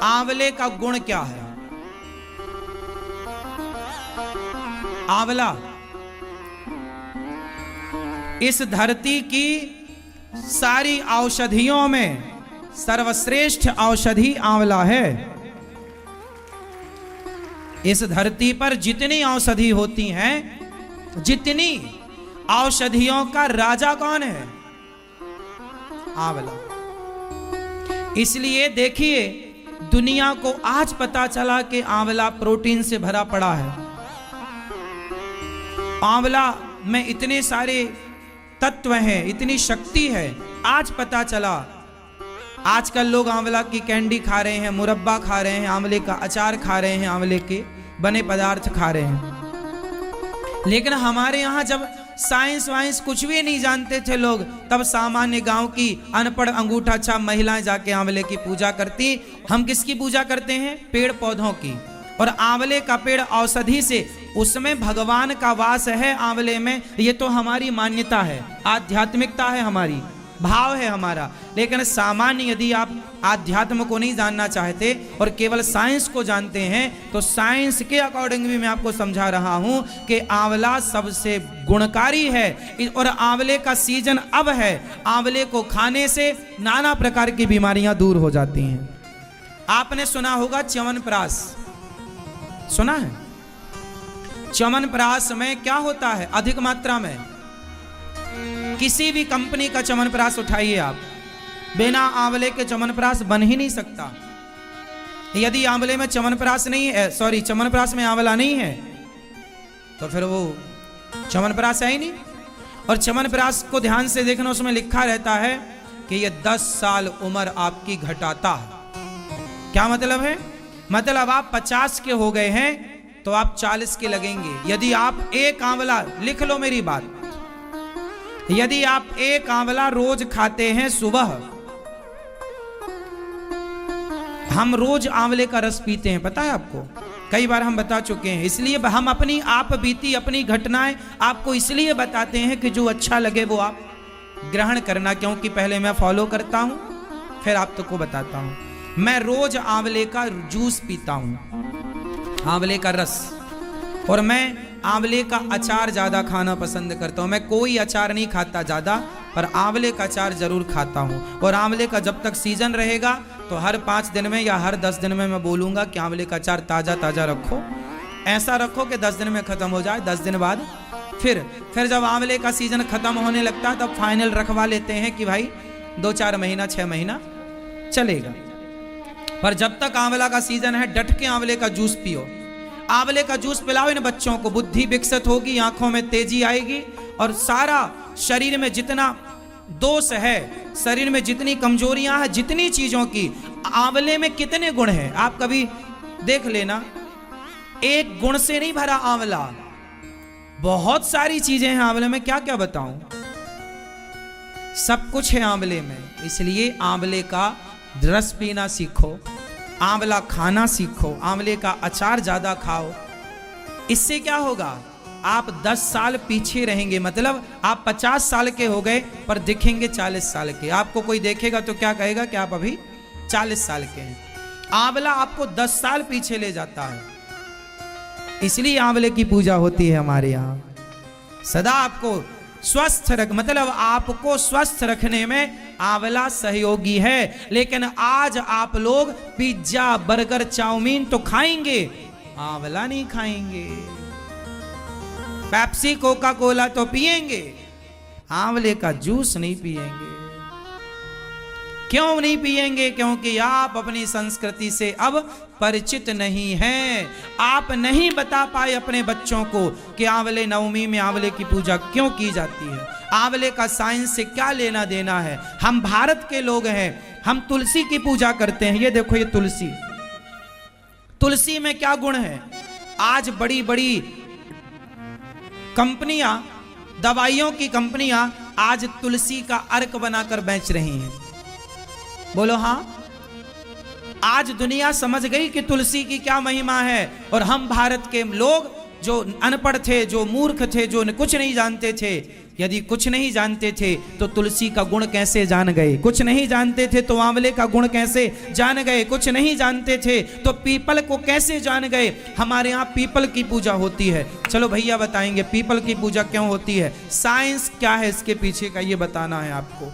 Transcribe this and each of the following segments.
आंवले का गुण क्या है? आंवला इस धरती की सारी औषधियों में सर्वश्रेष्ठ औषधि आंवला है। इस धरती पर जितनी औषधि होती हैं, जितनी औषधियों का राजा कौन है? आंवला। इसलिए देखिए, दुनिया को आज पता चला कि आंवला प्रोटीन से भरा पड़ा है। आंवला में इतने सारे तत्व हैं, इतनी शक्ति है, आज पता चला। आजकल लोग आंवला की कैंडी खा रहे हैं, मुरब्बा खा रहे हैं, आंवले का अचार खा रहे हैं, आंवले के बने पदार्थ खा रहे हैं। लेकिन हमारे यहाँ जब साइंस वाइंस कुछ भी नहीं जानते थे लोग, तब सामान्य गांव की अनपढ़ अंगूठा छाप महिलाएं जाके आंवले की पूजा करती। हम किसकी पूजा करते हैं? पेड़ पौधों की। और आंवले का पेड़ औषधि से, उसमें भगवान का वास है आंवले में। ये तो हमारी मान्यता है, आध्यात्मिकता है हमारी, भाव है हमारा। लेकिन सामान्य यदि आप आध्यात्म को नहीं जानना चाहते और केवल साइंस को जानते हैं, तो साइंस के अकॉर्डिंग भी मैं आपको समझा रहा हूं कि आंवला सबसे गुणकारी है। और आंवले का सीजन अब है। आंवले को खाने से नाना प्रकार की बीमारियां दूर हो जाती हैं। आपने सुना होगा च्यवनप्राश, सुना है? च्यवनप्राश में क्या होता है? अधिक मात्रा में किसी भी कंपनी का च्यवनप्राश उठाइए आप, बिना आंवले के च्यवनप्राश बन ही नहीं सकता। यदि आंवले में च्यवनप्राश नहीं है, सॉरी, च्यवनप्राश में आंवला नहीं है, तो फिर वो च्यवनप्राश है ही नहीं। और च्यवनप्राश को ध्यान से देखना, उसमें लिखा रहता है कि ये 10 साल उम्र आपकी घटाता है। क्या मतलब है? मतलब आप 50 के हो गए हैं तो आप 40 के लगेंगे। यदि आप एक आंवला, लिख लो मेरी बात, यदि आप एक आंवला रोज खाते हैं सुबह, हम रोज आंवले का रस पीते हैं, पता है आपको? कई बार हम बता चुके हैं। इसलिए हम अपनी आप बीती अपनी घटनाएं आपको इसलिए बताते हैं कि जो अच्छा लगे वो आप ग्रहण करना, क्योंकि पहले मैं फॉलो करता हूं, फिर आप तो को बताता हूं। मैं रोज आंवले का जूस पीता हूं, आंवले का रस, और मैं आंवले का अचार ज़्यादा खाना पसंद करता हूँ। मैं कोई अचार नहीं खाता ज़्यादा, पर आंवले का अचार ज़रूर खाता हूँ। और आंवले का जब तक सीजन रहेगा तो हर 5 दिन में या हर 10 दिन में मैं बोलूँगा कि आंवले का अचार ताज़ा ताज़ा रखो। ऐसा रखो कि 10 दिन में ख़त्म हो जाए। 10 दिन बाद फिर जब आंवले का सीजन ख़त्म होने लगता है, तब फाइनल रखवा लेते हैं कि भाई 2-4 महीना 6 महीना चलेगा। पर जब तक आंवला का सीजन है, डट के आंवले का जूस पियो। आंवले का जूस पिलाओ इन बच्चों को, बुद्धि विकसित होगी, आंखों में तेजी आएगी, और सारा शरीर में जितना दोष है, शरीर में जितनी कमजोरियां हैं, जितनी चीजों की, आंवले में कितने गुण हैं आप कभी देख लेना। एक गुण से नहीं भरा आंवला, बहुत सारी चीजें हैं आंवले में, क्या क्या बताऊं, सब कुछ है आंवले में। इसलिए आंवले का रस पीना सीखो, आंवला खाना सीखो, आंवले का अचार ज्यादा खाओ। इससे क्या होगा? आप 10 साल पीछे रहेंगे। मतलब आप 50 साल के हो गए पर दिखेंगे 40 साल के। आपको कोई देखेगा तो क्या कहेगा कि आप अभी 40 साल के हैं। आंवला आपको 10 साल पीछे ले जाता है। इसलिए आंवले की पूजा होती है हमारे यहाँ। सदा आपको स्वस्थ रख, मतलब आपको स्वस्थ रखने में आंवला सहयोगी है। लेकिन आज आप लोग पिज्जा, बर्गर, चाउमीन तो खाएंगे, आंवला नहीं खाएंगे। पेप्सी, कोका कोला तो पिएंगे, आंवले का जूस नहीं पिएंगे। क्यों नहीं पिएंगे? क्योंकि आप अपनी संस्कृति से अब परिचित नहीं हैं। आप नहीं बता पाए अपने बच्चों को कि आंवले नवमी में आंवले की पूजा क्यों की जाती है, आंवले का साइंस से क्या लेना देना है। हम भारत के लोग हैं, हम तुलसी की पूजा करते हैं। ये देखो, ये तुलसी, तुलसी में क्या गुण है? आज बड़ी बड़ी कंपनियां, दवाइयों की कंपनियां आज तुलसी का अर्क बनाकर बेच रही हैं। बोलो हाँ। आज दुनिया समझ गई कि तुलसी की क्या महिमा है, और हम भारत के लोग जो अनपढ़ थे, जो मूर्ख थे, जो कुछ नहीं जानते थे, यदि कुछ नहीं जानते थे तो तुलसी का गुण कैसे जान गए? कुछ नहीं जानते थे तो आंवले का गुण कैसे जान गए? कुछ नहीं जानते थे तो पीपल को कैसे जान गए? हमारे यहाँ पीपल की पूजा होती है। चलो भैया बताएंगे पीपल की पूजा क्यों होती है, साइंस क्या है इसके पीछे का, ये बताना है आपको।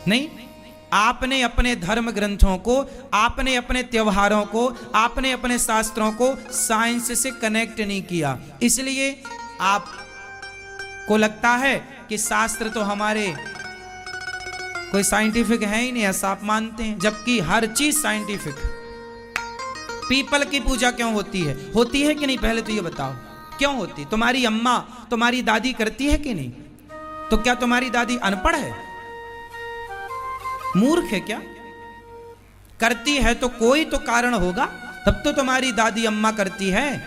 नहीं, आपने अपने धर्म ग्रंथों को, आपने अपने त्योहारों को, आपने अपने शास्त्रों को साइंस से कनेक्ट नहीं किया, इसलिए आपको लगता है कि शास्त्र तो हमारे कोई साइंटिफिक है ही नहीं, ऐसा आप मानते हैं, जबकि हर चीज साइंटिफिक। पीपल की पूजा क्यों होती है? होती है कि नहीं, पहले तो ये बताओ क्यों होती? तुम्हारी अम्मा, तुम्हारी दादी करती है कि नहीं? तो क्या तुम्हारी दादी अनपढ़ है, मूर्ख है क्या? करती है तो कोई तो कारण होगा, तब तो तुम्हारी दादी अम्मा करती है,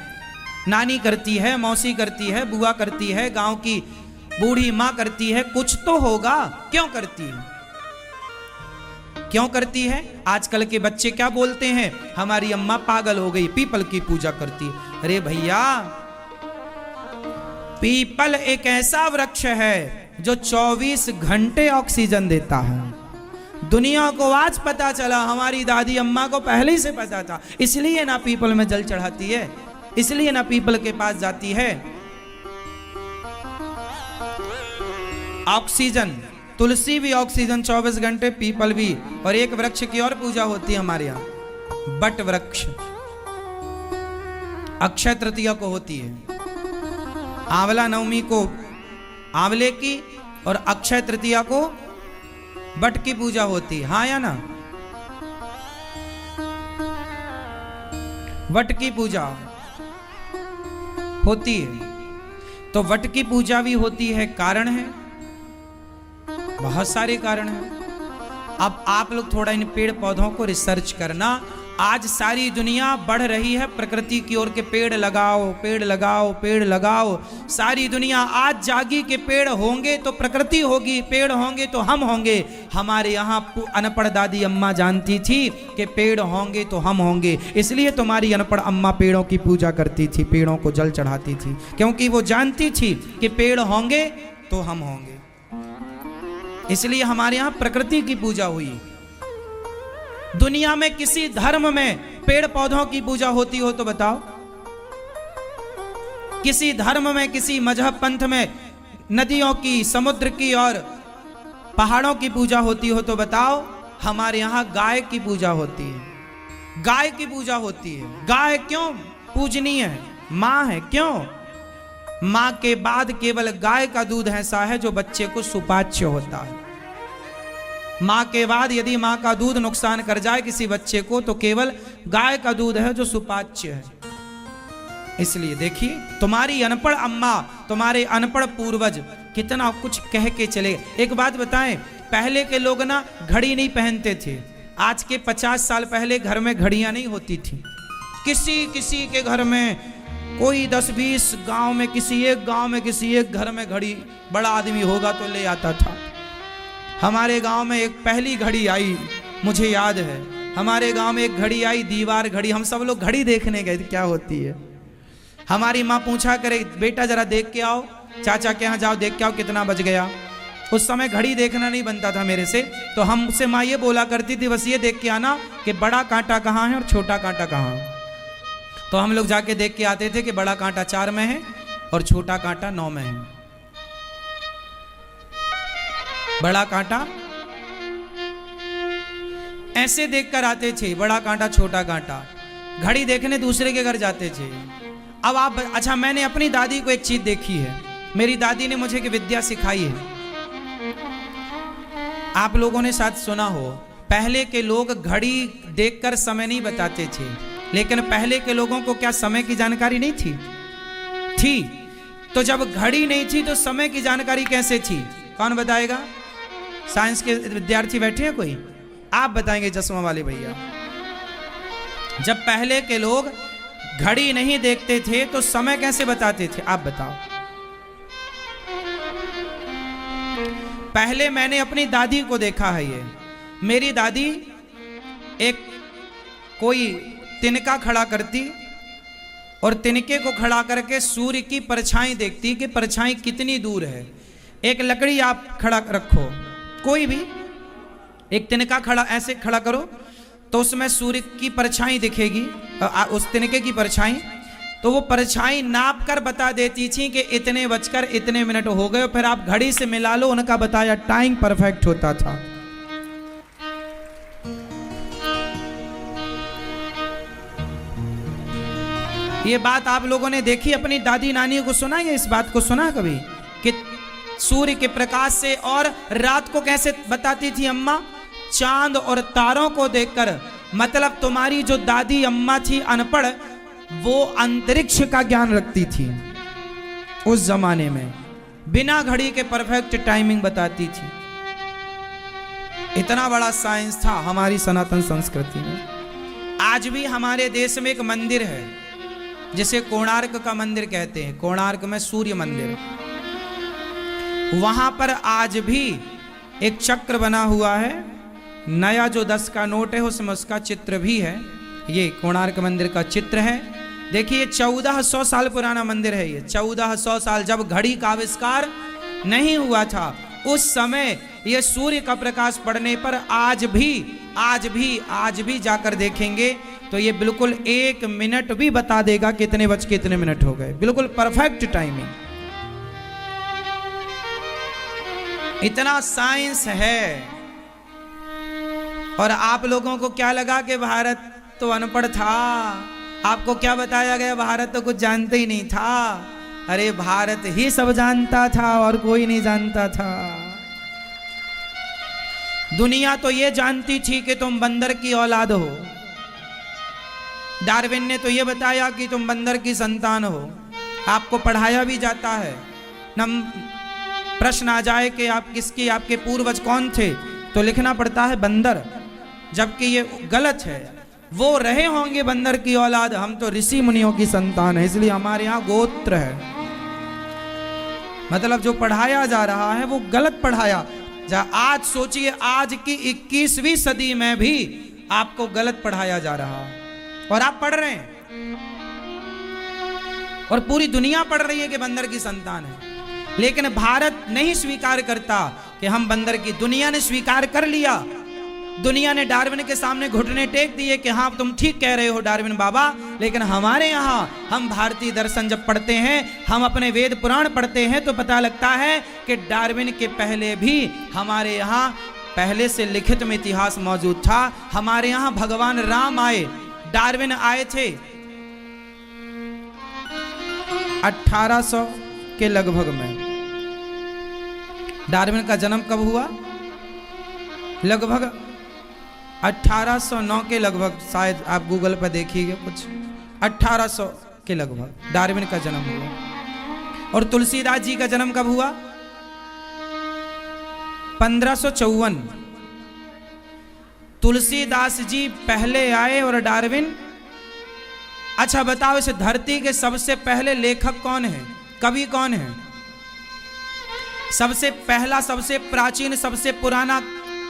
नानी करती है, मौसी करती है, बुआ करती है, गांव की बूढ़ी माँ करती है, कुछ तो होगा। क्यों करती है? क्यों करती है? आजकल के बच्चे क्या बोलते हैं, हमारी अम्मा पागल हो गई, पीपल की पूजा करती है। अरे भैया, पीपल एक ऐसा वृक्ष है जो 24 घंटे ऑक्सीजन देता है। दुनिया को आज पता चला, हमारी दादी अम्मा को पहले ही से पता था, इसलिए ना पीपल में जल चढ़ाती है, इसलिए ना पीपल के पास जाती है। ऑक्सीजन, तुलसी भी ऑक्सीजन 24 घंटे, पीपल भी। और एक वृक्ष की और पूजा होती है हमारे यहाँ, बट वृक्ष, अक्षय तृतीया को होती है। आंवला नवमी को आंवले की और अक्षय तृतीया को बट की पूजा होती है, हाँ या ना? वट की पूजा होती है। तो वट की पूजा भी होती है, कारण है, बहुत सारे कारण हैं। अब आप लोग थोड़ा इन पेड़ पौधों को रिसर्च करना। आज सारी दुनिया बढ़ रही है प्रकृति की ओर के पेड़ लगाओ, पेड़ लगाओ, पेड़ लगाओ। सारी दुनिया आज जागी के पेड़ होंगे तो प्रकृति होगी, पेड़ होंगे तो हम होंगे। हमारे यहाँ अनपढ़ दादी अम्मा जानती थी कि पेड़ होंगे तो हम होंगे, इसलिए तुम्हारी अनपढ़ अम्मा पेड़ों की पूजा करती थी, पेड़ों को जल चढ़ाती थी, क्योंकि वो जानती थी कि पेड़ होंगे तो हम होंगे। इसलिए हमारे यहाँ प्रकृति की पूजा हुई। दुनिया में किसी धर्म में पेड़ पौधों की पूजा होती हो तो बताओ? किसी धर्म में, किसी मजहब पंथ में नदियों की, समुद्र की और पहाड़ों की पूजा होती हो तो बताओ? हमारे यहाँ गाय की पूजा होती है, गाय की पूजा होती है। गाय क्यों पूजनीय है? माँ है, क्यों? माँ के बाद केवल गाय का दूध ऐसा है जो बच्चे को सुपाच्य होता है। माँ के बाद यदि माँ का दूध नुकसान कर जाए किसी बच्चे को तो केवल गाय का दूध है जो सुपाच्य है। इसलिए देखिए, तुम्हारी अनपढ़ अम्मा, तुम्हारे अनपढ़ पूर्वज कितना कुछ कह के चले। एक बात बताएं, पहले के लोग ना घड़ी नहीं पहनते थे। आज के 50 साल पहले घर में घड़ियां नहीं होती थी। किसी किसी के घर में, कोई 10-20 गांव में, किसी एक गांव में, किसी एक घर में घड़ी, बड़ा आदमी होगा तो ले आता था। हमारे गांव में एक पहली घड़ी आई, मुझे याद है, हमारे गांव में एक घड़ी आई, दीवार घड़ी। हम सब लोग घड़ी देखने गए क्या होती है। हमारी माँ पूछा करे, बेटा जरा देख के आओ, चाचा के यहाँ जाओ, देख के आओ कितना बज गया। उस समय घड़ी देखना नहीं बनता था मेरे से, तो हमसे माँ ये बोला करती थी, बस ये देख के आना कि बड़ा कांटा कहाँ है और छोटा कांटा कहाँ है। तो हम लोग जाके देख के आते थे कि बड़ा कांटा 4 में है और छोटा कांटा 9 में है। बड़ा कांटा ऐसे देखकर आते थे, बड़ा कांटा छोटा कांटा। घड़ी देखने दूसरे के घर जाते थे। अब आप, अच्छा, मैंने अपनी दादी को एक चीज देखी है, मेरी दादी ने मुझे की विद्या सिखाई है। आप लोगों ने शायद सुना हो, पहले के लोग घड़ी देखकर समय नहीं बताते थे, लेकिन पहले के लोगों को क्या समय की जानकारी नहीं थी? थी। तो जब घड़ी नहीं थी तो समय की जानकारी कैसे थी? कौन बताएगा? साइंस के विद्यार्थी बैठे हैं कोई? आप बताएंगे, चश्मा वाले भैया। जब पहले के लोग घड़ी नहीं देखते थे तो समय कैसे बताते थे? आप बताओ। पहले मैंने अपनी दादी को देखा है, ये मेरी दादी एक कोई तिनका खड़ा करती और तिनके को खड़ा करके सूर्य की परछाई देखती कि परछाई कितनी दूर है। एक लकड़ी आप खड़ा रखो, कोई भी एक तिनका खड़ा ऐसे खड़ा करो तो उसमें सूर्य की परछाई दिखेगी, उस तिनके की परछाई। तो वो परछाई नाप कर बता देती थी कि इतने बजकर इतने मिनट हो गए। फिर आप घड़ी से मिला लो, उनका बताया टाइम परफेक्ट होता था। ये बात आप लोगों ने देखी, अपनी दादी नानी को सुना, ये इस बात को सुना कभी कि सूर्य के प्रकाश से। और रात को कैसे बताती थी अम्मा? चांद और तारों को देखकर। मतलब तुम्हारी जो दादी अम्मा थी अनपढ़, वो अंतरिक्ष का ज्ञान रखती थी उस जमाने में, बिना घड़ी के परफेक्ट टाइमिंग बताती थी। इतना बड़ा साइंस था हमारी सनातन संस्कृति में। आज भी हमारे देश में एक मंदिर है जिसे कोणार्क का मंदिर कहते हैं। कोणार्क में सूर्य मंदिर, वहां पर आज भी एक चक्र बना हुआ है। नया जो 10 का नोट है उसमें उसका चित्र भी है। ये कोणार्क मंदिर का चित्र है। देखिए 1400 साल पुराना मंदिर है ये। 1400 साल, जब घड़ी का आविष्कार नहीं हुआ था उस समय ये सूर्य का प्रकाश पड़ने पर आज भी जाकर देखेंगे तो ये बिल्कुल 1 मिनट भी बता देगा कितने बज के इतने मिनट हो गए। बिल्कुल परफेक्ट टाइमिंग। इतना साइंस है। और आप लोगों को क्या लगा कि भारत तो अनपढ़ था? आपको क्या बताया गया? भारत तो कुछ जानते ही नहीं था। अरे भारत ही सब जानता था और कोई नहीं जानता था। दुनिया तो ये जानती थी कि तुम बंदर की औलाद हो। डार्विन ने तो ये बताया कि तुम बंदर की संतान हो। आपको पढ़ाया भी जाता है। नम प्रश्न आ जाए कि आप किसकी, आपके पूर्वज कौन थे, तो लिखना पड़ता है बंदर, जबकि ये गलत है। वो रहे होंगे बंदर की औलाद, हम तो ऋषि मुनियों की संतान है, इसलिए हमारे यहाँ गोत्र है। मतलब जो पढ़ाया जा रहा है वो गलत पढ़ाया जा। आज सोचिए, आज की 21वीं सदी में भी आपको गलत पढ़ाया जा रहा है और आप पढ़ रहे हैं। और पूरी दुनिया पढ़ रही है कि बंदर की संतान है। लेकिन भारत नहीं स्वीकार करता कि हम बंदर की। दुनिया ने स्वीकार कर लिया। दुनिया ने डार्विन के सामने घुटने टेक दिए कि हाँ तुम ठीक कह रहे हो डार्विन बाबा। लेकिन हमारे यहाँ हम भारतीय दर्शन जब पढ़ते हैं, हम अपने वेद पुराण पढ़ते हैं, तो पता लगता है कि डार्विन के पहले भी हमारे यहाँ पहले से लिखित में इतिहास मौजूद था। हमारे यहाँ भगवान राम आए, डार्विन आए थे 1800 के लगभग में। डार्विन का जन्म कब हुआ? लगभग 1809 के लगभग, शायद आप गूगल पर देखिएगा, कुछ 1800 के लगभग डार्विन का जन्म हुआ। और तुलसीदास जी का जन्म कब हुआ? 1554। तुलसीदास जी पहले आए और डार्विन। अच्छा बताओ, इस धरती के सबसे पहले लेखक कौन है, कवि कौन है? सबसे पहला, सबसे प्राचीन, सबसे पुराना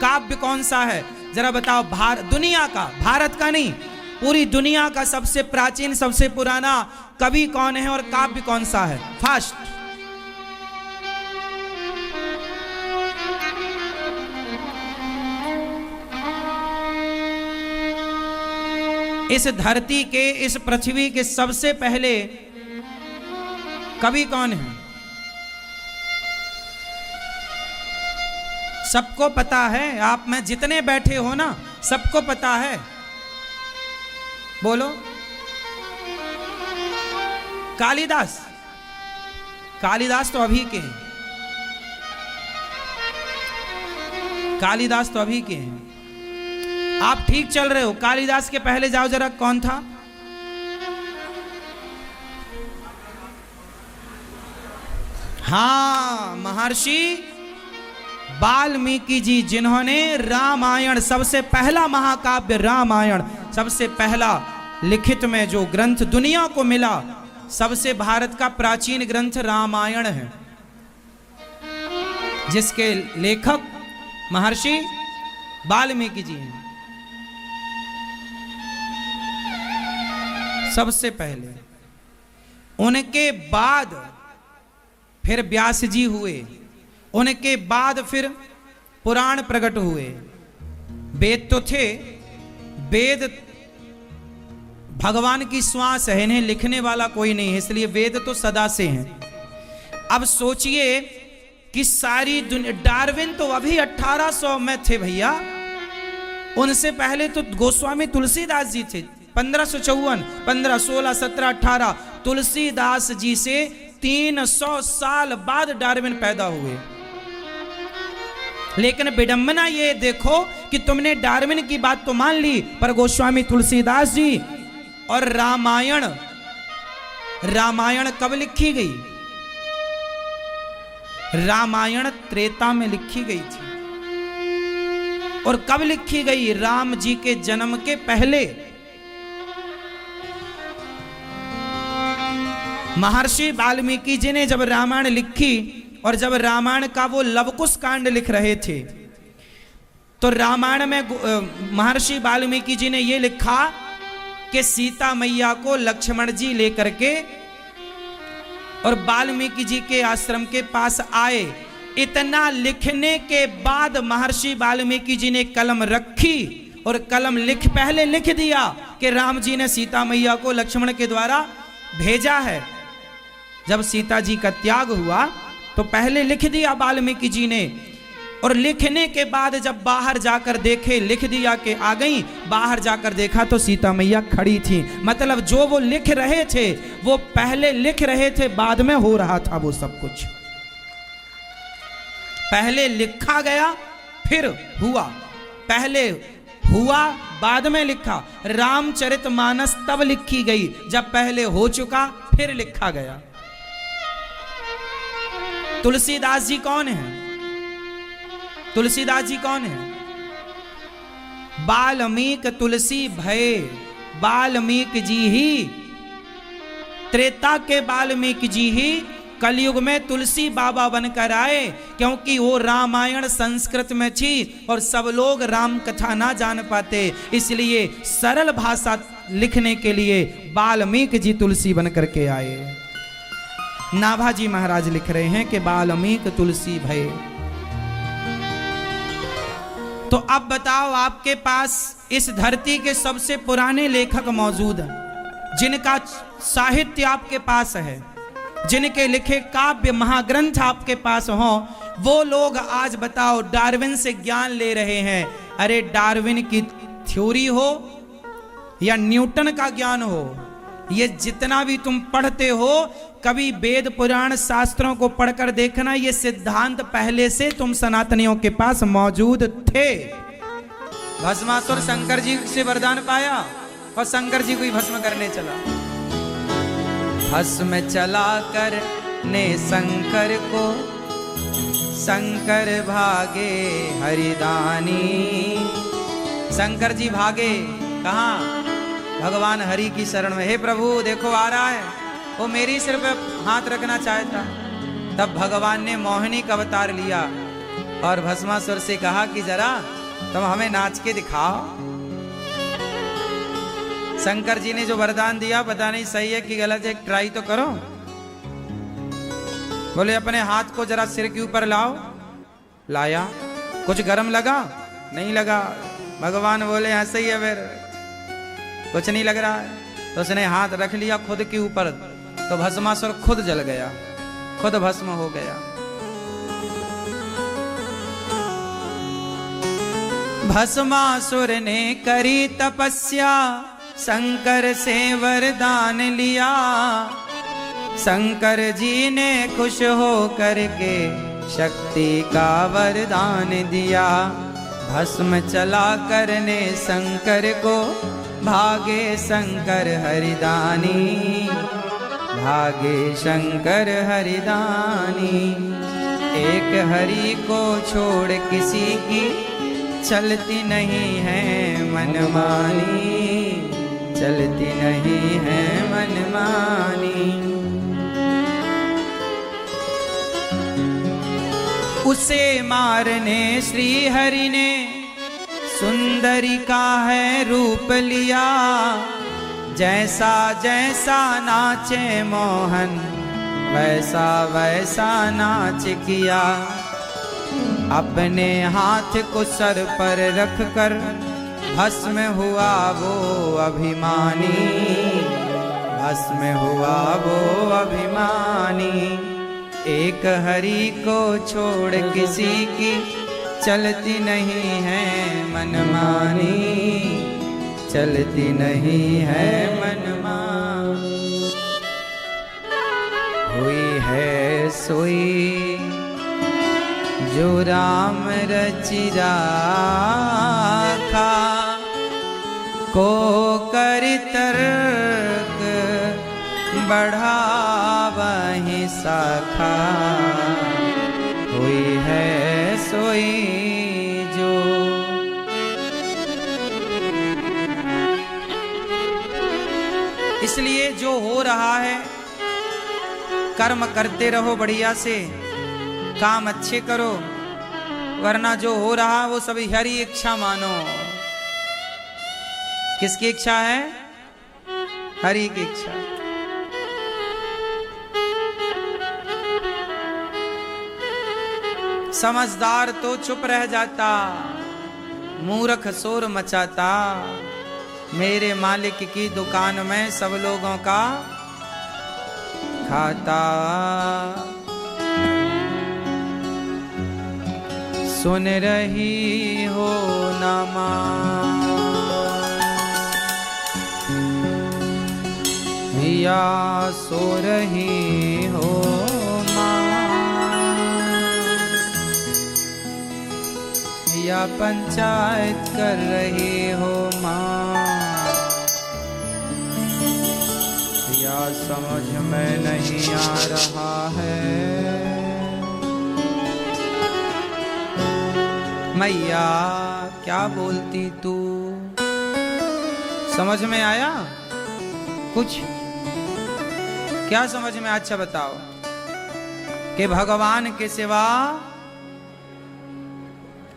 काव्य कौन सा है? जरा बताओ। दुनिया का, भारत का नहीं, पूरी दुनिया का सबसे प्राचीन, सबसे पुराना कवि कौन है और काव्य कौन सा है? फास्ट। इस धरती के, इस पृथ्वी के सबसे पहले कवि कौन है? सबको पता है। आप में जितने बैठे हो ना, सबको पता है। बोलो। कालिदास। कालिदास तो अभी के हैं। कालिदास तो अभी के हैं। आप ठीक चल रहे हो। कालिदास के पहले जाओ जरा, कौन था? हाँ, महर्षि वाल्मीकि जी, जिन्होंने रामायण, सबसे पहला महाकाव्य रामायण, सबसे पहला लिखित में जो ग्रंथ दुनिया को मिला, सबसे भारत का प्राचीन ग्रंथ रामायण है, जिसके लेखक महर्षि वाल्मीकि जी हैं। सबसे पहले उनके बाद फिर व्यास जी हुए, उनके बाद फिर पुराण प्रकट हुए। वेद तो थे, वेद भगवान की श्वास है, इन्हें लिखने वाला कोई नहीं है, इसलिए वेद तो सदा से हैं। अब सोचिए कि सारी दुनिया, डार्विन तो अभी 1800 में थे भैया, उनसे पहले तो गोस्वामी तुलसीदास जी थे 1554, 15, 16, 17, 18। तुलसीदास जी से 300 साल बाद डार्विन पैदा हुए। लेकिन विडंबना ये देखो कि तुमने डार्विन की बात तो मान ली, पर गोस्वामी तुलसीदास जी और रामायण, रामायण कब लिखी गई? रामायण त्रेता में लिखी गई थी। और कब लिखी गई? राम जी के जन्म के पहले। महर्षि वाल्मीकि जी ने जब रामायण लिखी, और जब रामायण का वो लवकुश कांड लिख रहे थे, तो रामायण में महर्षि वाल्मीकि जी ने ये लिखा कि सीता मैया को लक्ष्मण जी लेकर के और वाल्मीकि जी के आश्रम के पास आए। इतना लिखने के बाद महर्षि वाल्मीकि जी ने कलम रखी और कलम पहले लिख दिया कि राम जी ने सीता मैया को लक्ष्मण के द्वारा भेजा है। जब सीता जी का त्याग हुआ तो पहले लिख दिया वाल्मीकि जी ने, और लिखने के बाद जब बाहर जाकर देखे, लिख दिया कि आ गई, बाहर जाकर देखा तो सीता मैया खड़ी थी। मतलब जो वो लिख रहे थे वो पहले लिख रहे थे, बाद में हो रहा था वो सब कुछ। पहले लिखा गया फिर हुआ, पहले हुआ बाद में लिखा। रामचरितमानस तब लिखी गई जब पहले हो चुका फिर लिखा गया। तुलसीदास जी कौन है? तुलसीदास जी कौन है? वाल्मीकि तुलसी भय, वाल्मीकि जी ही, त्रेता के वाल्मीकि जी ही कलयुग में तुलसी बाबा बनकर आए, क्योंकि वो रामायण संस्कृत में थी और सब लोग राम कथा ना जान पाते, इसलिए सरल भाषा लिखने के लिए वाल्मीकि जी तुलसी बनकर के आए। नाभाजी महाराज लिख रहे हैं कि वाल्मीकि तुलसी भय। तो अब बताओ, आपके पास इस धरती के सबसे पुराने लेखक मौजूद हैं, जिनका साहित्य आपके पास है, जिनके लिखे काव्य महाग्रंथ आपके पास हो, वो लोग आज बताओ डार्विन से ज्ञान ले रहे हैं। अरे डार्विन की थ्योरी हो या न्यूटन का ज्ञान हो, ये जितना भी तुम पढ़ते हो, कभी वेद पुराण शास्त्रों को पढ़कर देखना, ये सिद्धांत पहले से तुम सनातनियों के पास मौजूद थे। भस्मासुर शंकर जी से वरदान पाया और शंकर जी को ही भस्म करने चला। भस्म चला कर ने शंकर को, शंकर भागे हरिदानी। शंकर जी भागे कहाँ? भगवान हरि की शरण में। हे प्रभु देखो आ रहा है, वो मेरी सिर पे हाथ रखना चाहता। तब भगवान ने मोहिनी का अवतार लिया और भस्मासुर से कहा कि जरा तुम हमें नाच के दिखाओ। शंकर जी ने जो वरदान दिया, पता नहीं सही है कि गलत है, ट्राई तो करो। बोले अपने हाथ को जरा सिर के ऊपर लाओ। लाया, कुछ गर्म लगा? नहीं लगा। भगवान बोले ऐसे ही है, फिर कुछ नहीं लग रहा है। तो उसने हाथ रख लिया खुद के ऊपर, तो भस्मासुर खुद जल गया, खुद भस्म हो गया। भस्मासुर ने करी तपस्या, शंकर से वरदान लिया। शंकर जी ने खुश हो करके शक्ति का वरदान दिया। भस्म चला करने शंकर को, भागे शंकर हरिदानी, भागे शंकर हरिदानी। एक हरि को छोड़ किसी की चलती नहीं है मनमानी, चलती नहीं है मनमानी। उसे मारने श्री हरि ने सुंदरी का है रूप लिया। जैसा जैसा नाचे मोहन वैसा वैसा नाच किया। अपने हाथ को सर पर रख कर भस्म हुआ वो अभिमानी, भस्म हुआ वो अभिमानी। एक हरि को छोड़ किसी की चलती नहीं है मनमानी, चलती नहीं है मनमानी। हुई है सोई जो राम रचि राखा, को कर तर्क बढ़ावहि शाखा। हुई है सोई जो। इसलिए जो हो रहा है कर्म करते रहो बढ़िया से, काम अच्छे करो, वरना जो हो रहा वो सभी हरि इच्छा मानो। किसकी इच्छा है? हरि की इच्छा। समझदार तो चुप रह जाता, मूर्ख शोर मचाता। मेरे मालिक की दुकान में सब लोगों का खाता। सुन रही हो ना मां या सो रही हो या पंचायत कर रही हो माँ, या समझ में नहीं आ रहा है। मैया क्या बोलती तू? समझ में आया कुछ? क्या समझ में? अच्छा बताओ कि भगवान के सिवा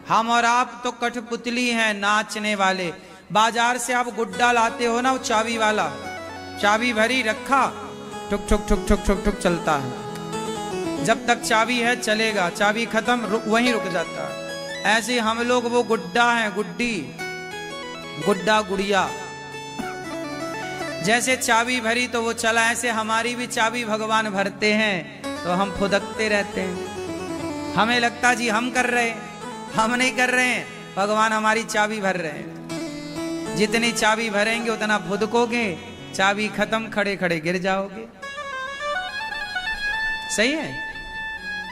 हम और आप तो कठपुतली हैं, नाचने वाले। बाजार से आप गुड्डा लाते हो ना, वो चाबी वाला, चाबी भरी रखा, ठुक ठुक ठुक ठुक ठुक ठुक चलता है। जब तक चाबी है चलेगा, चाबी खत्म वहीं रुक जाता है। ऐसे हम लोग वो गुड्डा हैं, गुड्डी, गुड्डा गुड़िया। जैसे चाबी भरी तो वो चला, ऐसे हमारी भी चाबी भगवान भरते हैं तो हम फुदकते रहते हैं। हमें लगता जी हम कर रहे हैं, हम नहीं कर रहे हैं, भगवान हमारी चाबी भर रहे हैं। जितनी चाबी भरेंगे उतना फुदकोगे, चाबी खत्म, खड़े खड़े गिर जाओगे। सही है?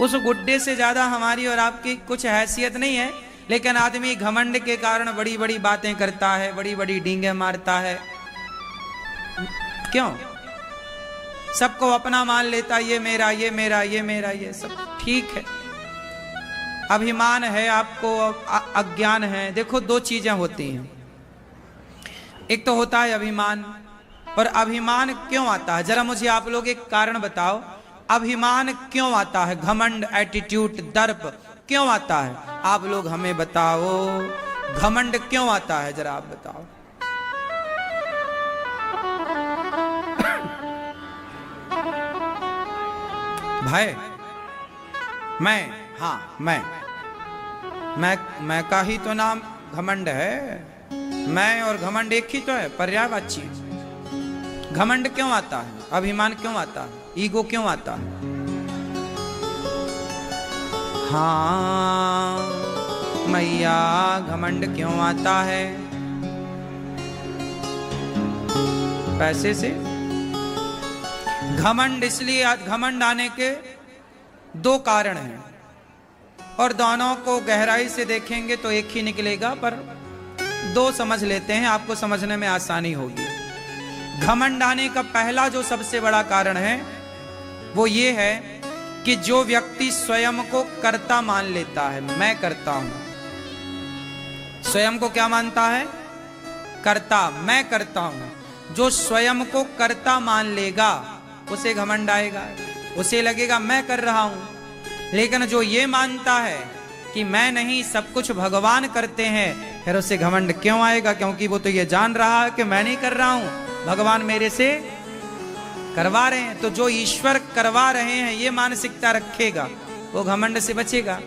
उस गुड्डे से ज्यादा हमारी और आपकी कुछ हैसियत नहीं है, लेकिन आदमी घमंड के कारण बड़ी बड़ी बातें करता है, बड़ी बड़ी डींगे मारता है। क्यों? सबको अपना मान लेता, ये मेरा, ये मेरा, ये मेरा, ये सब ठीक है। अभिमान है आपको, अज्ञान है। देखो दो चीजें होती हैं, एक तो होता है अभिमान। और अभिमान क्यों आता है? जरा मुझे आप लोग एक कारण बताओ, अभिमान क्यों आता है? घमंड, एटीट्यूड, दर्प क्यों आता है? आप लोग हमें बताओ, घमंड क्यों आता है? जरा आप बताओ। भाई मैं का ही तो नाम घमंड है। मैं और घमंड एक ही तो है, पर्यायवाची। घमंड क्यों आता है? अभिमान क्यों आता है? ईगो क्यों आता है? हाँ मैया, घमंड क्यों आता है? पैसे से। घमंड इसलिए, घमंड आने के दो कारण हैं और दोनों को गहराई से देखेंगे तो एक ही निकलेगा, पर दो समझ लेते हैं, आपको समझने में आसानी होगी। घमंड आने का पहला जो सबसे बड़ा कारण है वो ये है कि जो व्यक्ति स्वयं को कर्ता मान लेता है, मैं करता हूं, स्वयं को क्या मानता है? कर्ता, मैं करता हूं। जो स्वयं को कर्ता मान लेगा उसे घमंड आएगा, उसे लगेगा मैं कर रहा हूं। लेकिन जो ये मानता है कि मैं नहीं, सब कुछ भगवान करते हैं, फिर उसे घमंड क्यों आएगा? क्योंकि वो तो ये जान रहा है कि मैं नहीं कर रहा हूं, भगवान मेरे से करवा रहे हैं। तो जो ईश्वर करवा रहे हैं ये मानसिकता रखेगा वो घमंड से बचेगा।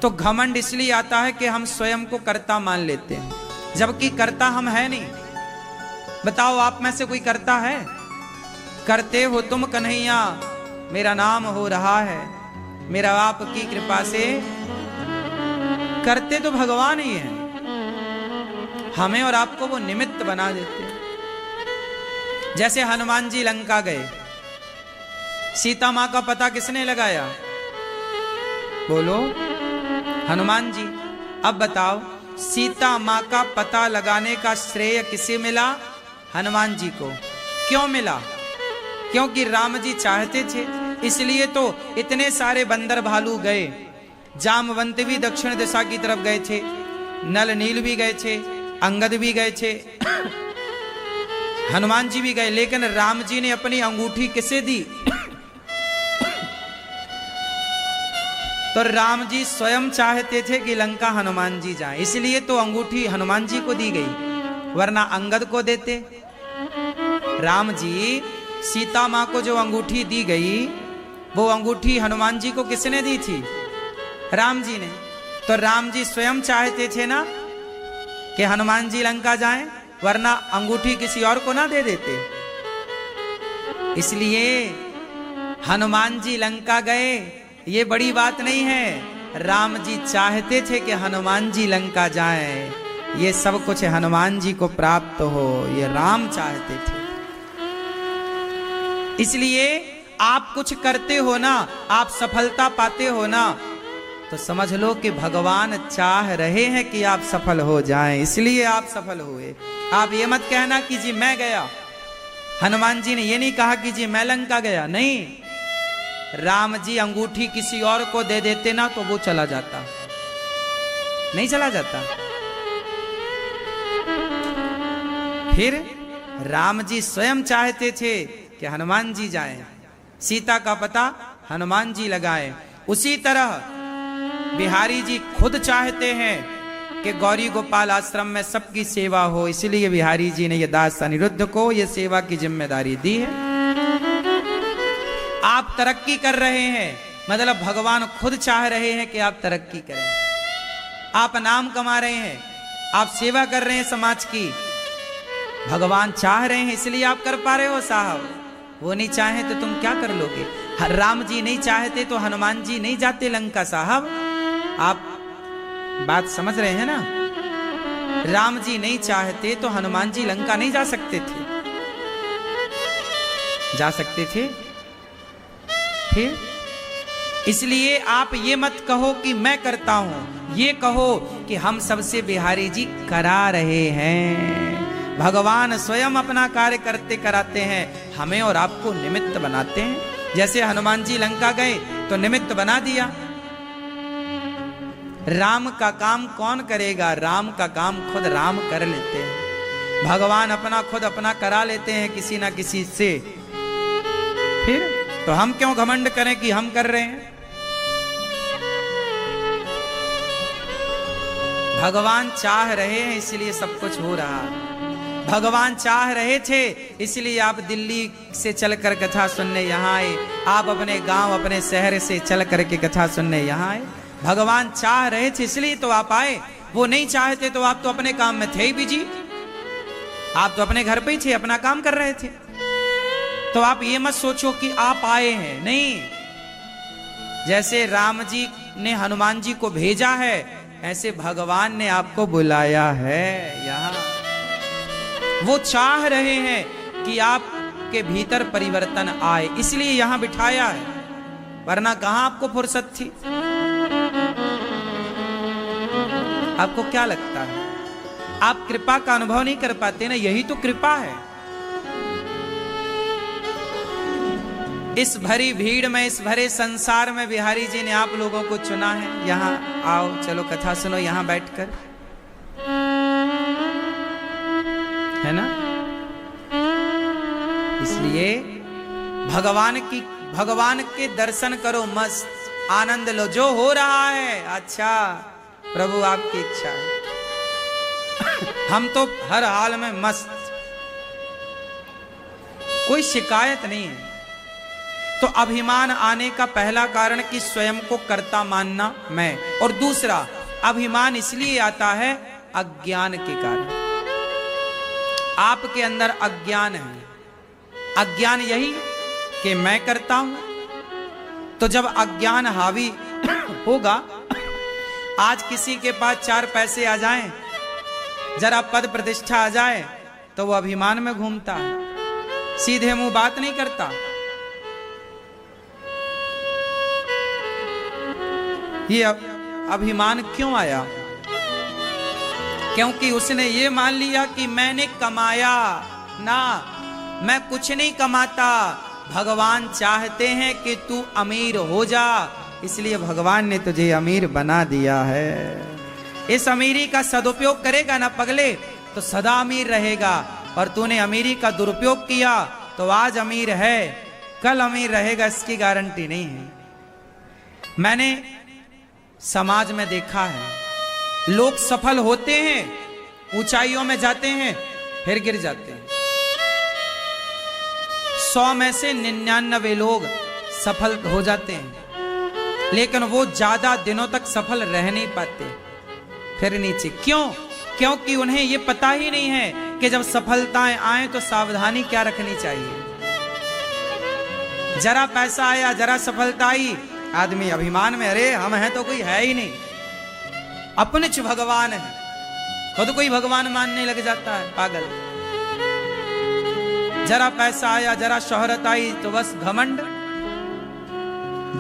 तो घमंड इसलिए आता है कि हम स्वयं को कर्ता मान लेते हैं, जबकि कर्ता हम है नहीं। बताओ आप में से कोई करता है? करते हो तुम कन्हैया, मेरा नाम हो रहा है, मेरा आपकी कृपा से। करते तो भगवान ही हैं, हमें और आपको वो निमित्त बना देते हैं। जैसे हनुमान जी लंका गए, सीता मां का पता किसने लगाया? बोलो, हनुमान जी। अब बताओ, सीता मां का पता लगाने का श्रेय किसे मिला? हनुमान जी को। क्यों मिला? क्योंकि राम जी चाहते थे, इसलिए तो इतने सारे बंदर भालू गए। जामवंत भी दक्षिण दिशा की तरफ गए थे, नल नील भी गए थे, अंगद भी गए थे, हनुमान जी भी गए, लेकिन राम जी ने अपनी अंगूठी किसे दी? तो राम जी स्वयं चाहते थे कि लंका हनुमान जी जाएं, इसलिए तो अंगूठी हनुमान जी को दी गई, वरना अंगद को देते। राम जी, सीता मां को जो अंगूठी दी गई वो अंगूठी हनुमान जी को किसने दी थी? राम जी ने। तो राम जी स्वयं चाहते थे ना कि हनुमान जी लंका जाएं, वरना अंगूठी किसी और को ना दे देते। इसलिए हनुमान जी लंका गए, ये बड़ी बात नहीं है। राम जी चाहते थे कि हनुमान जी लंका जाएं, ये सब कुछ हनुमान जी को प्राप्त हो, ये राम चाहते थे। इसलिए आप कुछ करते हो ना, आप सफलता पाते हो ना, तो समझ लो कि भगवान चाह रहे हैं कि आप सफल हो जाएं, इसलिए आप सफल हुए। आप ये मत कहना कि जी मैं गया। हनुमान जी ने ये नहीं कहा कि जी मैं लंका गया, नहीं। राम जी अंगूठी किसी और को दे देते ना तो वो चला जाता, नहीं चला जाता। फिर राम जी स्वयं चाहते थे कि हनुमान जी जाएं, सीता का पता हनुमान जी लगाएं। उसी तरह बिहारी जी खुद चाहते हैं कि गौरी गोपाल आश्रम में सबकी सेवा हो, इसलिए बिहारी जी ने ये दास अनिरुद्ध को ये सेवा की जिम्मेदारी दी है। आप तरक्की कर रहे हैं, मतलब भगवान खुद चाह रहे हैं कि आप तरक्की करें। आप नाम कमा रहे हैं, आप सेवा कर रहे हैं समाज की, भगवान चाह रहे हैं इसलिए आप कर पा रहे हो साहब। वो नहीं चाहे तो तुम क्या कर लोगे? राम जी नहीं चाहते तो हनुमान जी नहीं जाते लंका साहब। आप बात समझ रहे हैं ना? राम जी नहीं चाहते तो हनुमान जी लंका नहीं जा सकते थे, जा सकते थे। फिर इसलिए आप ये मत कहो कि मैं करता हूं, ये कहो कि हम सबसे बिहारी जी करा रहे हैं। भगवान स्वयं अपना कार्य करते कराते हैं, हमें और आपको निमित्त बनाते हैं। जैसे हनुमान जी लंका गए तो निमित्त बना दिया। राम का काम कौन करेगा? राम का काम खुद राम कर लेते हैं। भगवान अपना खुद अपना करा लेते हैं किसी ना किसी से। फिर तो हम क्यों घमंड करें कि हम कर रहे हैं? भगवान चाह रहे हैं इसलिए सब कुछ हो रहा है। भगवान चाह रहे थे इसलिए आप दिल्ली से चलकर कथा सुनने यहाँ आए, आप अपने गांव अपने शहर से चल करके कथा सुनने यहाँ आए। भगवान चाह रहे थे इसलिए तो आप आए। वो नहीं चाहते तो आप तो अपने काम में थे ही बिजी, आप तो अपने घर पे ही थे, अपना काम कर रहे थे। तो आप ये मत सोचो कि आप आए हैं, नहीं। जैसे राम जी ने हनुमान जी को भेजा है, ऐसे भगवान ने आपको बुलाया है यहाँ। वो चाह रहे हैं कि आपके भीतर परिवर्तन आए, इसलिए यहां बिठाया है, वरना कहां आपको फुर्सत थी? आपको क्या लगता है आप कृपा का अनुभव नहीं कर पाते ना? यही तो कृपा है। इस भरी भीड़ में, इस भरे संसार में बिहारी जी ने आप लोगों को चुना है। यहाँ आओ, चलो कथा सुनो यहाँ बैठकर, है ना? इसलिए भगवान के दर्शन करो, मस्त आनंद लो। जो हो रहा है अच्छा, प्रभु आपकी इच्छा है। हम तो हर हाल में मस्त, कोई शिकायत नहीं है। तो अभिमान आने का पहला कारण कि स्वयं को कर्ता मानना मैं, और दूसरा अभिमान इसलिए आता है अज्ञान के कारण। आपके अंदर अज्ञान है। अज्ञान यही कि मैं करता हूं। तो जब अज्ञान हावी होगा, आज किसी के पास 4 पैसे आ जाएं, जरा पद प्रतिष्ठा आ जाए, तो वो अभिमान में घूमता है, सीधे मुंह बात नहीं करता। ये अभिमान क्यों आया? क्योंकि उसने ये मान लिया कि मैंने कमाया ना, मैं कुछ नहीं कमाता, भगवान चाहते हैं कि तू अमीर हो जा, इसलिए भगवान ने तुझे अमीर बना दिया है। इस अमीरी का सदुपयोग करेगा ना पगले, तो सदा अमीर रहेगा। और तूने अमीरी का दुरुपयोग किया तो आज अमीर है, कल अमीर रहेगा, इसकी गारंटी नहीं है। मैंने समाज में देखा है, लोग सफल होते हैं, ऊंचाइयों में जाते हैं, फिर गिर जाते हैं। 100 में से 99 लोग सफल हो जाते हैं, लेकिन वो ज्यादा दिनों तक सफल रह नहीं पाते, फिर नीचे। क्यों? क्योंकि उन्हें ये पता ही नहीं है कि जब सफलताएं आए तो सावधानी क्या रखनी चाहिए। जरा पैसा आया, जरा सफलता आई, आदमी अभिमान में, अरे हम हैं तो कोई है ही नहीं, अपने च भगवान है, खुद कोई भगवान मानने लग जाता है, पागल। जरा पैसा आया, जरा शोहरत आई, तो बस घमंड,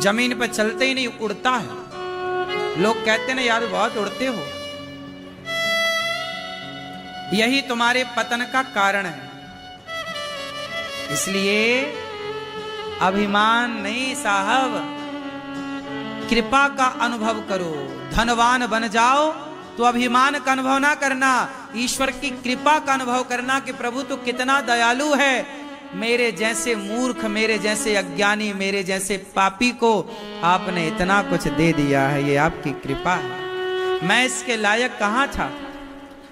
जमीन पे चलते ही नहीं, उड़ता है। लोग कहते ना यार बहुत उड़ते हो। यही तुम्हारे पतन का कारण है। इसलिए अभिमान नहीं साहब, कृपा का अनुभव करो। धनवान बन जाओ तो अभिमान का अनुभव ना करना, ईश्वर की कृपा का अनुभव करना कि प्रभु तो कितना दयालु है, मेरे जैसे मूर्ख, मेरे जैसे अज्ञानी, मेरे जैसे पापी को आपने इतना कुछ दे दिया है, ये आपकी कृपा है। मैं इसके लायक कहाँ था,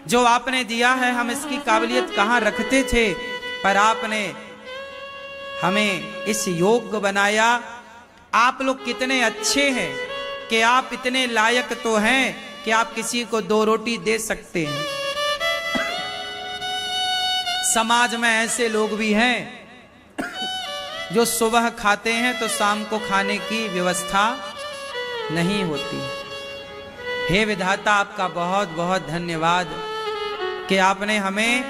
जो आपने दिया है हम इसकी काबिलियत कहाँ रखते थे, पर आपने हमें इस योग्य बनाया। आप लोग कितने अच्छे हैं कि आप इतने लायक तो हैं कि आप किसी को 2 रोटी दे सकते हैं। समाज में ऐसे लोग भी हैं जो सुबह खाते हैं तो शाम को खाने की व्यवस्था नहीं होती। हे विधाता, आपका बहुत बहुत धन्यवाद कि आपने हमें,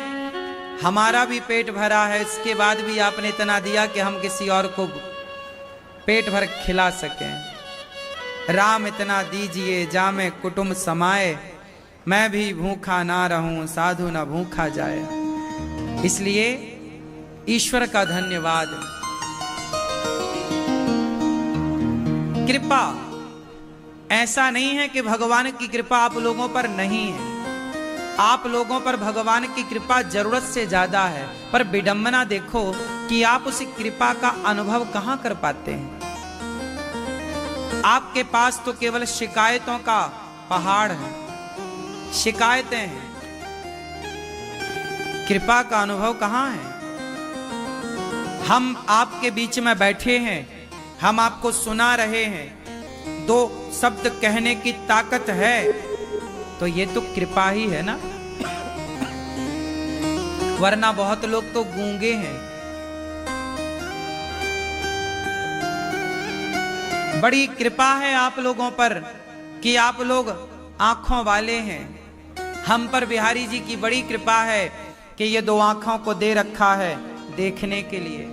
हमारा भी पेट भरा है, इसके बाद भी आपने इतना दिया कि हम किसी और को पेट भर खिला सकें। राम इतना दीजिए जामे कुटुंब समाए, मैं भी भूखा ना रहूं साधु ना भूखा जाए। इसलिए ईश्वर का धन्यवाद। कृपा ऐसा नहीं है कि भगवान की कृपा आप लोगों पर नहीं है, आप लोगों पर भगवान की कृपा जरूरत से ज्यादा है, पर विडंबना देखो कि आप उस कृपा का अनुभव कहां कर पाते हैं। आपके पास तो केवल शिकायतों का पहाड़ है, शिकायतें हैं, कृपा का अनुभव कहां है। हम आपके बीच में बैठे हैं, हम आपको सुना रहे हैं, 2 शब्द कहने की ताकत है, तो ये तो कृपा ही है ना, वरना बहुत लोग तो गूंगे हैं। बड़ी कृपा है आप लोगों पर कि आप लोग आंखों वाले हैं। हम पर बिहारी जी की बड़ी कृपा है कि ये 2 आंखों को दे रखा है देखने के लिए।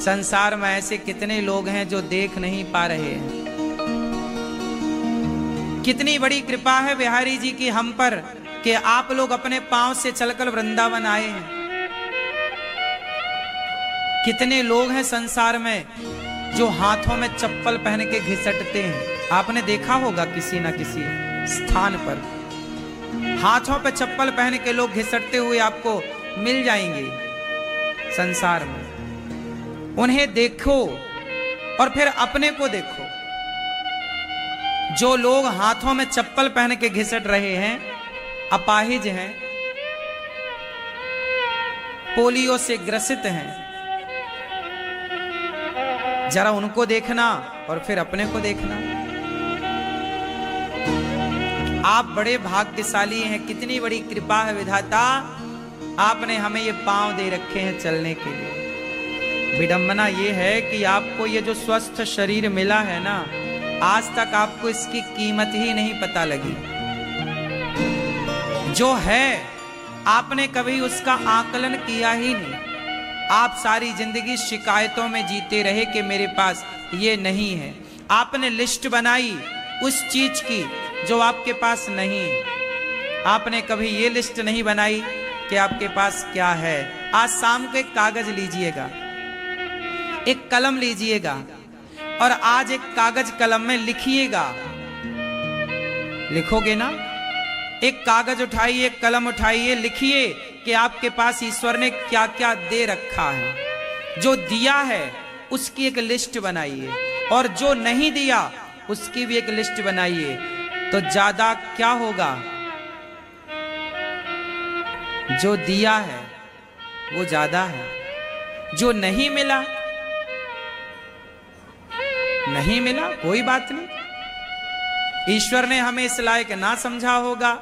संसार में ऐसे कितने लोग हैं जो देख नहीं पा रहे हैं। कितनी बड़ी कृपा है बिहारी जी की हम पर कि आप लोग अपने पांव से चलकर वृंदावन आए हैं। कितने लोग हैं संसार में जो हाथों में चप्पल पहन के घिसटते हैं। आपने देखा होगा किसी ना किसी स्थान पर हाथों पे चप्पल पहन के लोग घिसटते हुए आपको मिल जाएंगे संसार में। उन्हें देखो और फिर अपने को देखो। जो लोग हाथों में चप्पल पहन के घिसट रहे हैं, अपाहिज हैं, पोलियो से ग्रसित हैं, जरा उनको देखना और फिर अपने को देखना। आप बड़े भाग्यशाली हैं, कितनी बड़ी कृपा है विधाता, आपने हमें ये पांव दे रखे हैं चलने के लिए। विडंबना ये है कि आपको ये जो स्वस्थ शरीर मिला है ना, आज तक आपको इसकी कीमत ही नहीं पता लगी। जो है आपने कभी उसका आकलन किया ही नहीं। आप सारी जिंदगी शिकायतों में जीते रहे कि मेरे पास ये नहीं है। आपने लिस्ट बनाई उस चीज की जो आपके पास नहीं है। आपने कभी ये लिस्ट नहीं बनाई कि आपके पास क्या है। आज शाम को एक कागज लीजिएगा, एक कलम लीजिएगा और आज एक कागज कलम में लिखिएगा। लिखोगे ना? एक कागज उठाइए, एक कलम उठाइए, लिखिए कि आपके पास ईश्वर ने क्या क्या दे रखा है। जो दिया है उसकी एक लिस्ट बनाइए और जो नहीं दिया उसकी भी एक लिस्ट बनाइए। तो ज्यादा क्या होगा? जो दिया है वो ज्यादा है, जो नहीं मिला नहीं मिला, कोई बात नहीं। ईश्वर ने हमें इस लायक ना समझा होगा,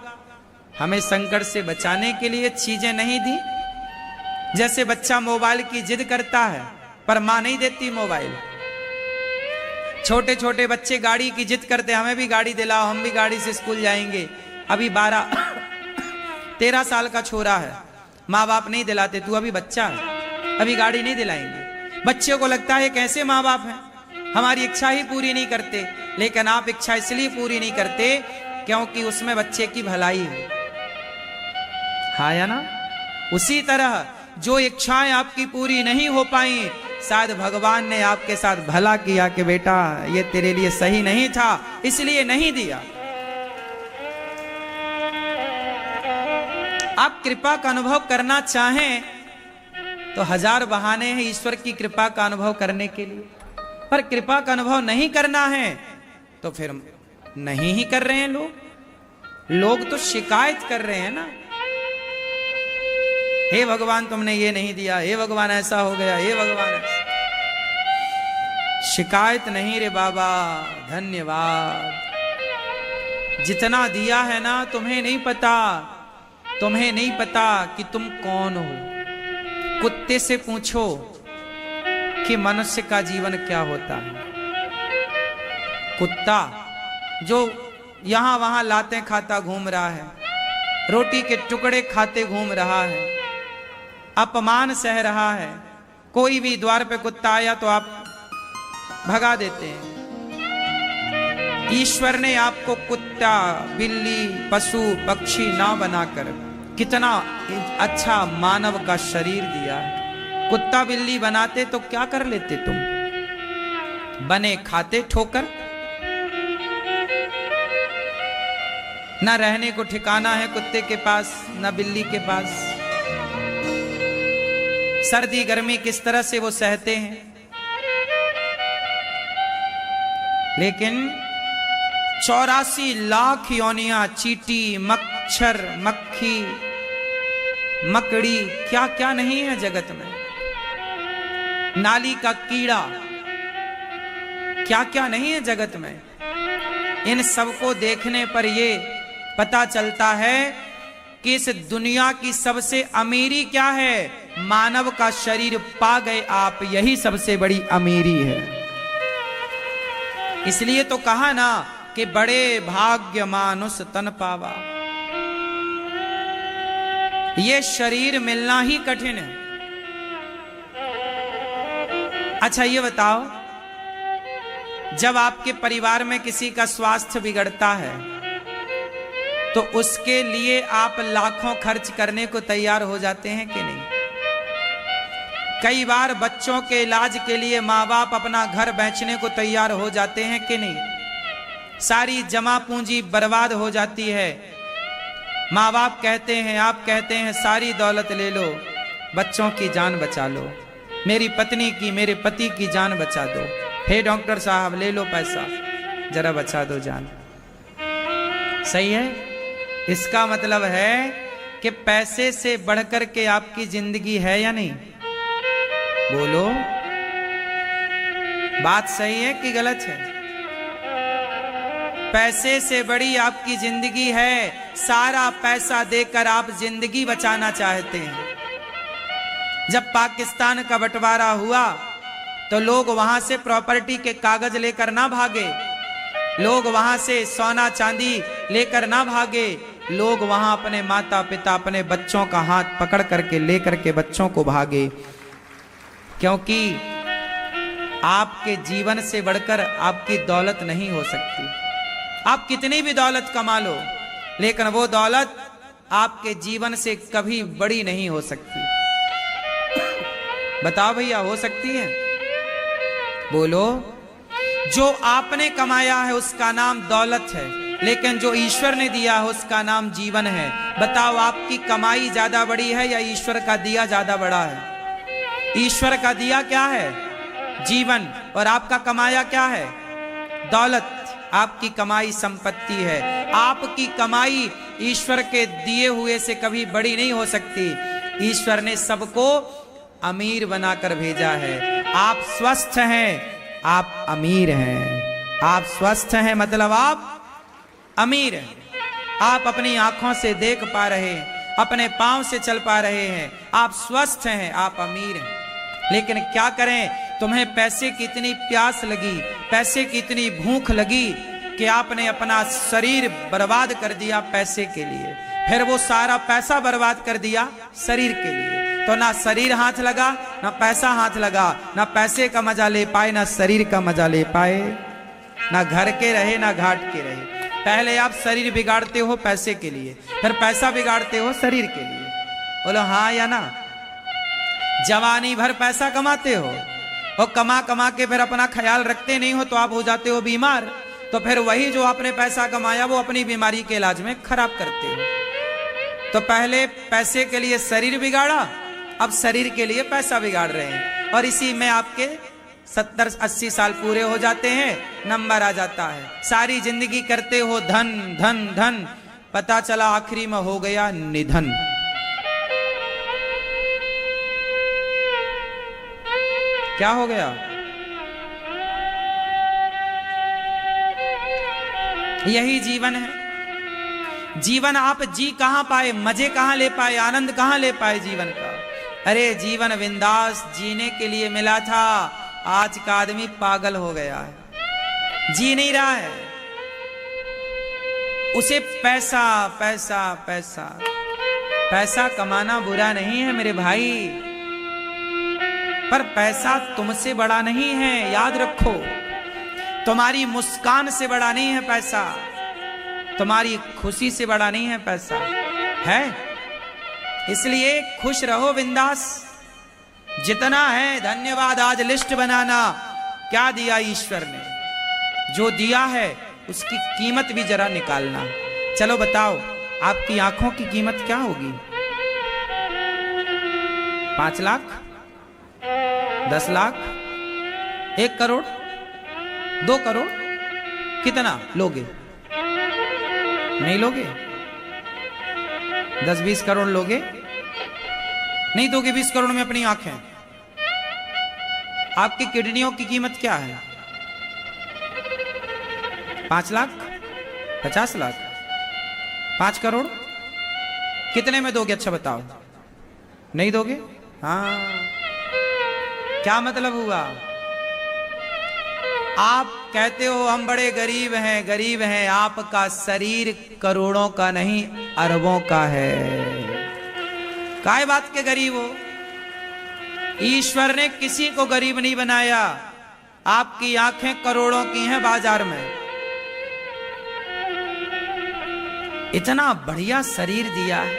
हमें संकट से बचाने के लिए चीजें नहीं दी। जैसे बच्चा मोबाइल की जिद करता है पर मां नहीं देती मोबाइल। छोटे छोटे बच्चे गाड़ी की जिद करते, हमें भी गाड़ी दिलाओ, हम भी गाड़ी से स्कूल जाएंगे। अभी 12-13 साल का छोरा है, माँ बाप नहीं दिलाते, तू अभी बच्चा है, अभी गाड़ी नहीं दिलाएंगे। बच्चे को लगता है कैसे माँ बाप हैं, हमारी इच्छा ही पूरी नहीं करते। लेकिन आप इच्छा इसलिए पूरी नहीं करते क्योंकि उसमें बच्चे की भलाई है। हाँ या ना? उसी तरह जो इच्छाएं आपकी पूरी नहीं हो पाई, शायद भगवान ने आपके साथ भला किया कि बेटा ये तेरे लिए सही नहीं था, इसलिए नहीं दिया। आप कृपा का अनुभव करना चाहें तो 1000 बहाने हैं ईश्वर की कृपा का अनुभव करने के लिए। पर कृपा का अनुभव नहीं करना है तो फिर नहीं ही कर रहे हैं लोग तो शिकायत कर रहे हैं ना, हे भगवान तुमने ये नहीं दिया, हे भगवान ऐसा हो गया, हे भगवान ऐसा। शिकायत नहीं रे बाबा, धन्यवाद। जितना दिया है ना, तुम्हें नहीं पता कि तुम कौन हो। कुत्ते से पूछो कि मनुष्य का जीवन क्या होता है। कुत्ता जो यहां वहां लातें खाता घूम रहा है, रोटी के टुकड़े खाते घूम रहा है, अपमान सह रहा है। कोई भी द्वार पे कुत्ता आया तो आप भगा देते हैं। ईश्वर ने आपको कुत्ता, बिल्ली, पशु, पक्षी ना बनाकर कितना अच्छा मानव का शरीर दिया है। कुत्ता बिल्ली बनाते तो क्या कर लेते तुम? बने खाते ठोकर। ना रहने को ठिकाना है कुत्ते के पास, ना बिल्ली के पास। सर्दी गर्मी किस तरह से वो सहते हैं। लेकिन 84 लाख योनियां, चींटी, मच्छर, मक्खी, मकड़ी, क्या क्या नहीं है जगत में। नाली का कीड़ा, क्या क्या नहीं है जगत में। इन सबको देखने पर ये पता चलता है कि इस दुनिया की सबसे अमीरी क्या है? मानव का शरीर पा गए आप, यही सबसे बड़ी अमीरी है। इसलिए तो कहा ना कि बड़े भाग्य मानुष तन पावा। ये शरीर मिलना ही कठिन है। अच्छा ये बताओ, जब आपके परिवार में किसी का स्वास्थ्य बिगड़ता है तो उसके लिए आप लाखों खर्च करने को तैयार हो जाते हैं कि नहीं? कई बार बच्चों के इलाज के लिए माँ बाप अपना घर बेचने को तैयार हो जाते हैं कि नहीं? सारी जमा पूंजी बर्बाद हो जाती है। माँ बाप कहते हैं, आप कहते हैं सारी दौलत ले लो, बच्चों की जान बचा लो, मेरी पत्नी की, मेरे पति की जान बचा दो। हे डॉक्टर साहब ले लो पैसा, जरा बचा दो जान। सही है? इसका मतलब है कि पैसे से बढ़कर के आपकी जिंदगी है या नहीं? बोलो। बात सही है कि गलत है? पैसे से बड़ी आपकी जिंदगी है, सारा पैसा देकर आप जिंदगी बचाना चाहते हैं। जब पाकिस्तान का बंटवारा हुआ तो लोग वहां से प्रॉपर्टी के कागज लेकर ना भागे, लोग वहां से सोना चांदी लेकर ना भागे, लोग वहां अपने माता पिता अपने बच्चों का हाथ पकड़ करके लेकर के बच्चों को भागे। क्योंकि आपके जीवन से बढ़कर आपकी दौलत नहीं हो सकती। आप कितनी भी दौलत कमा लो, लेकिन वो दौलत आपके जीवन से कभी बड़ी नहीं हो सकती। बताओ भैया, हो सकती है? बोलो। जो आपने कमाया है उसका नाम दौलत है, लेकिन जो ईश्वर ने दिया है उसका नाम जीवन है। बताओ, आपकी कमाई ज्यादा बड़ी है या ईश्वर का दिया ज्यादा बड़ा है? ईश्वर का दिया क्या है? जीवन। और आपका कमाया क्या है? दौलत। आपकी कमाई संपत्ति है। आपकी कमाई ईश्वर के दिए हुए से कभी बड़ी नहीं हो सकती। ईश्वर ने सबको अमीर बनाकर भेजा है। आप स्वस्थ हैं, आप अमीर हैं। आप स्वस्थ हैं मतलब आप अमीर हैं। आप अपनी आंखों से देख पा रहे हैं, अपने पांव से चल पा रहे हैं, आप स्वस्थ हैं, आप अमीर हैं। लेकिन क्या करें, तुम्हें पैसे की इतनी प्यास लगी, पैसे की इतनी भूख लगी कि आपने अपना शरीर बर्बाद कर दिया पैसे के लिए। फिर वो सारा पैसा बर्बाद कर दिया शरीर के लिए। तो ना शरीर हाथ लगा, ना पैसा हाथ लगा, ना पैसे का मजा ले पाए, ना शरीर का मजा ले पाए, ना घर के रहे ना घाट के रहे। पहले आप शरीर बिगाड़ते हो पैसे के लिए, फिर पैसा बिगाड़ते हो शरीर के लिए। बोलो हाँ या ना? जवानी भर पैसा कमाते हो और कमा कमा के फिर अपना ख्याल रखते नहीं हो तो आप हो जाते हो बीमार। तो फिर वही जो आपने पैसा कमाया वो अपनी बीमारी के इलाज में खराब करते हो। तो पहले पैसे के लिए शरीर बिगाड़ा, अब शरीर के लिए पैसा बिगाड़ रहे हैं। और इसी में आपके 70-80 साल पूरे हो जाते हैं, नंबर आ जाता है। सारी जिंदगी करते हो धन धन धन, पता चला आखिरी में हो गया निधन। क्या हो गया? यही जीवन है। जीवन आप जी कहां पाए, मजे कहां ले पाए, आनंद कहां ले पाए जीवन का? अरे जीवन बिंदास जीने के लिए मिला था, आज का आदमी पागल हो गया है, जी नहीं रहा है। उसे पैसा पैसा पैसा पैसा कमाना बुरा नहीं है मेरे भाई, पर पैसा तुमसे बड़ा नहीं है, याद रखो। तुम्हारी मुस्कान से बड़ा नहीं है पैसा, तुम्हारी खुशी से बड़ा नहीं है पैसा, है? इसलिए खुश रहो बिंदास। जितना है धन्यवाद। आज लिस्ट बनाना, क्या दिया ईश्वर ने, जो दिया है उसकी कीमत भी जरा निकालना। चलो बताओ, आपकी आंखों की कीमत क्या होगी? 5 लाख, 10 लाख, 1 करोड़, 2 करोड़? कितना लोगे? नहीं लोगे? 10-20 करोड़ लोगे? नहीं दोगे 20 करोड़ में अपनी आंखें? आपकी किडनियों की कीमत क्या है? 5 लाख, 50 लाख, 5 करोड़? कितने में दोगे? अच्छा बताओ। नहीं दोगे? हाँ, क्या मतलब हुआ? आप कहते हो हम बड़े गरीब हैं, गरीब हैं। आपका शरीर करोड़ों का नहीं, अरबों का है। काय बात के गरीब हो? ईश्वर ने किसी को गरीब नहीं बनाया। आपकी आंखें करोड़ों की हैं बाजार में। इतना बढ़िया शरीर दिया है,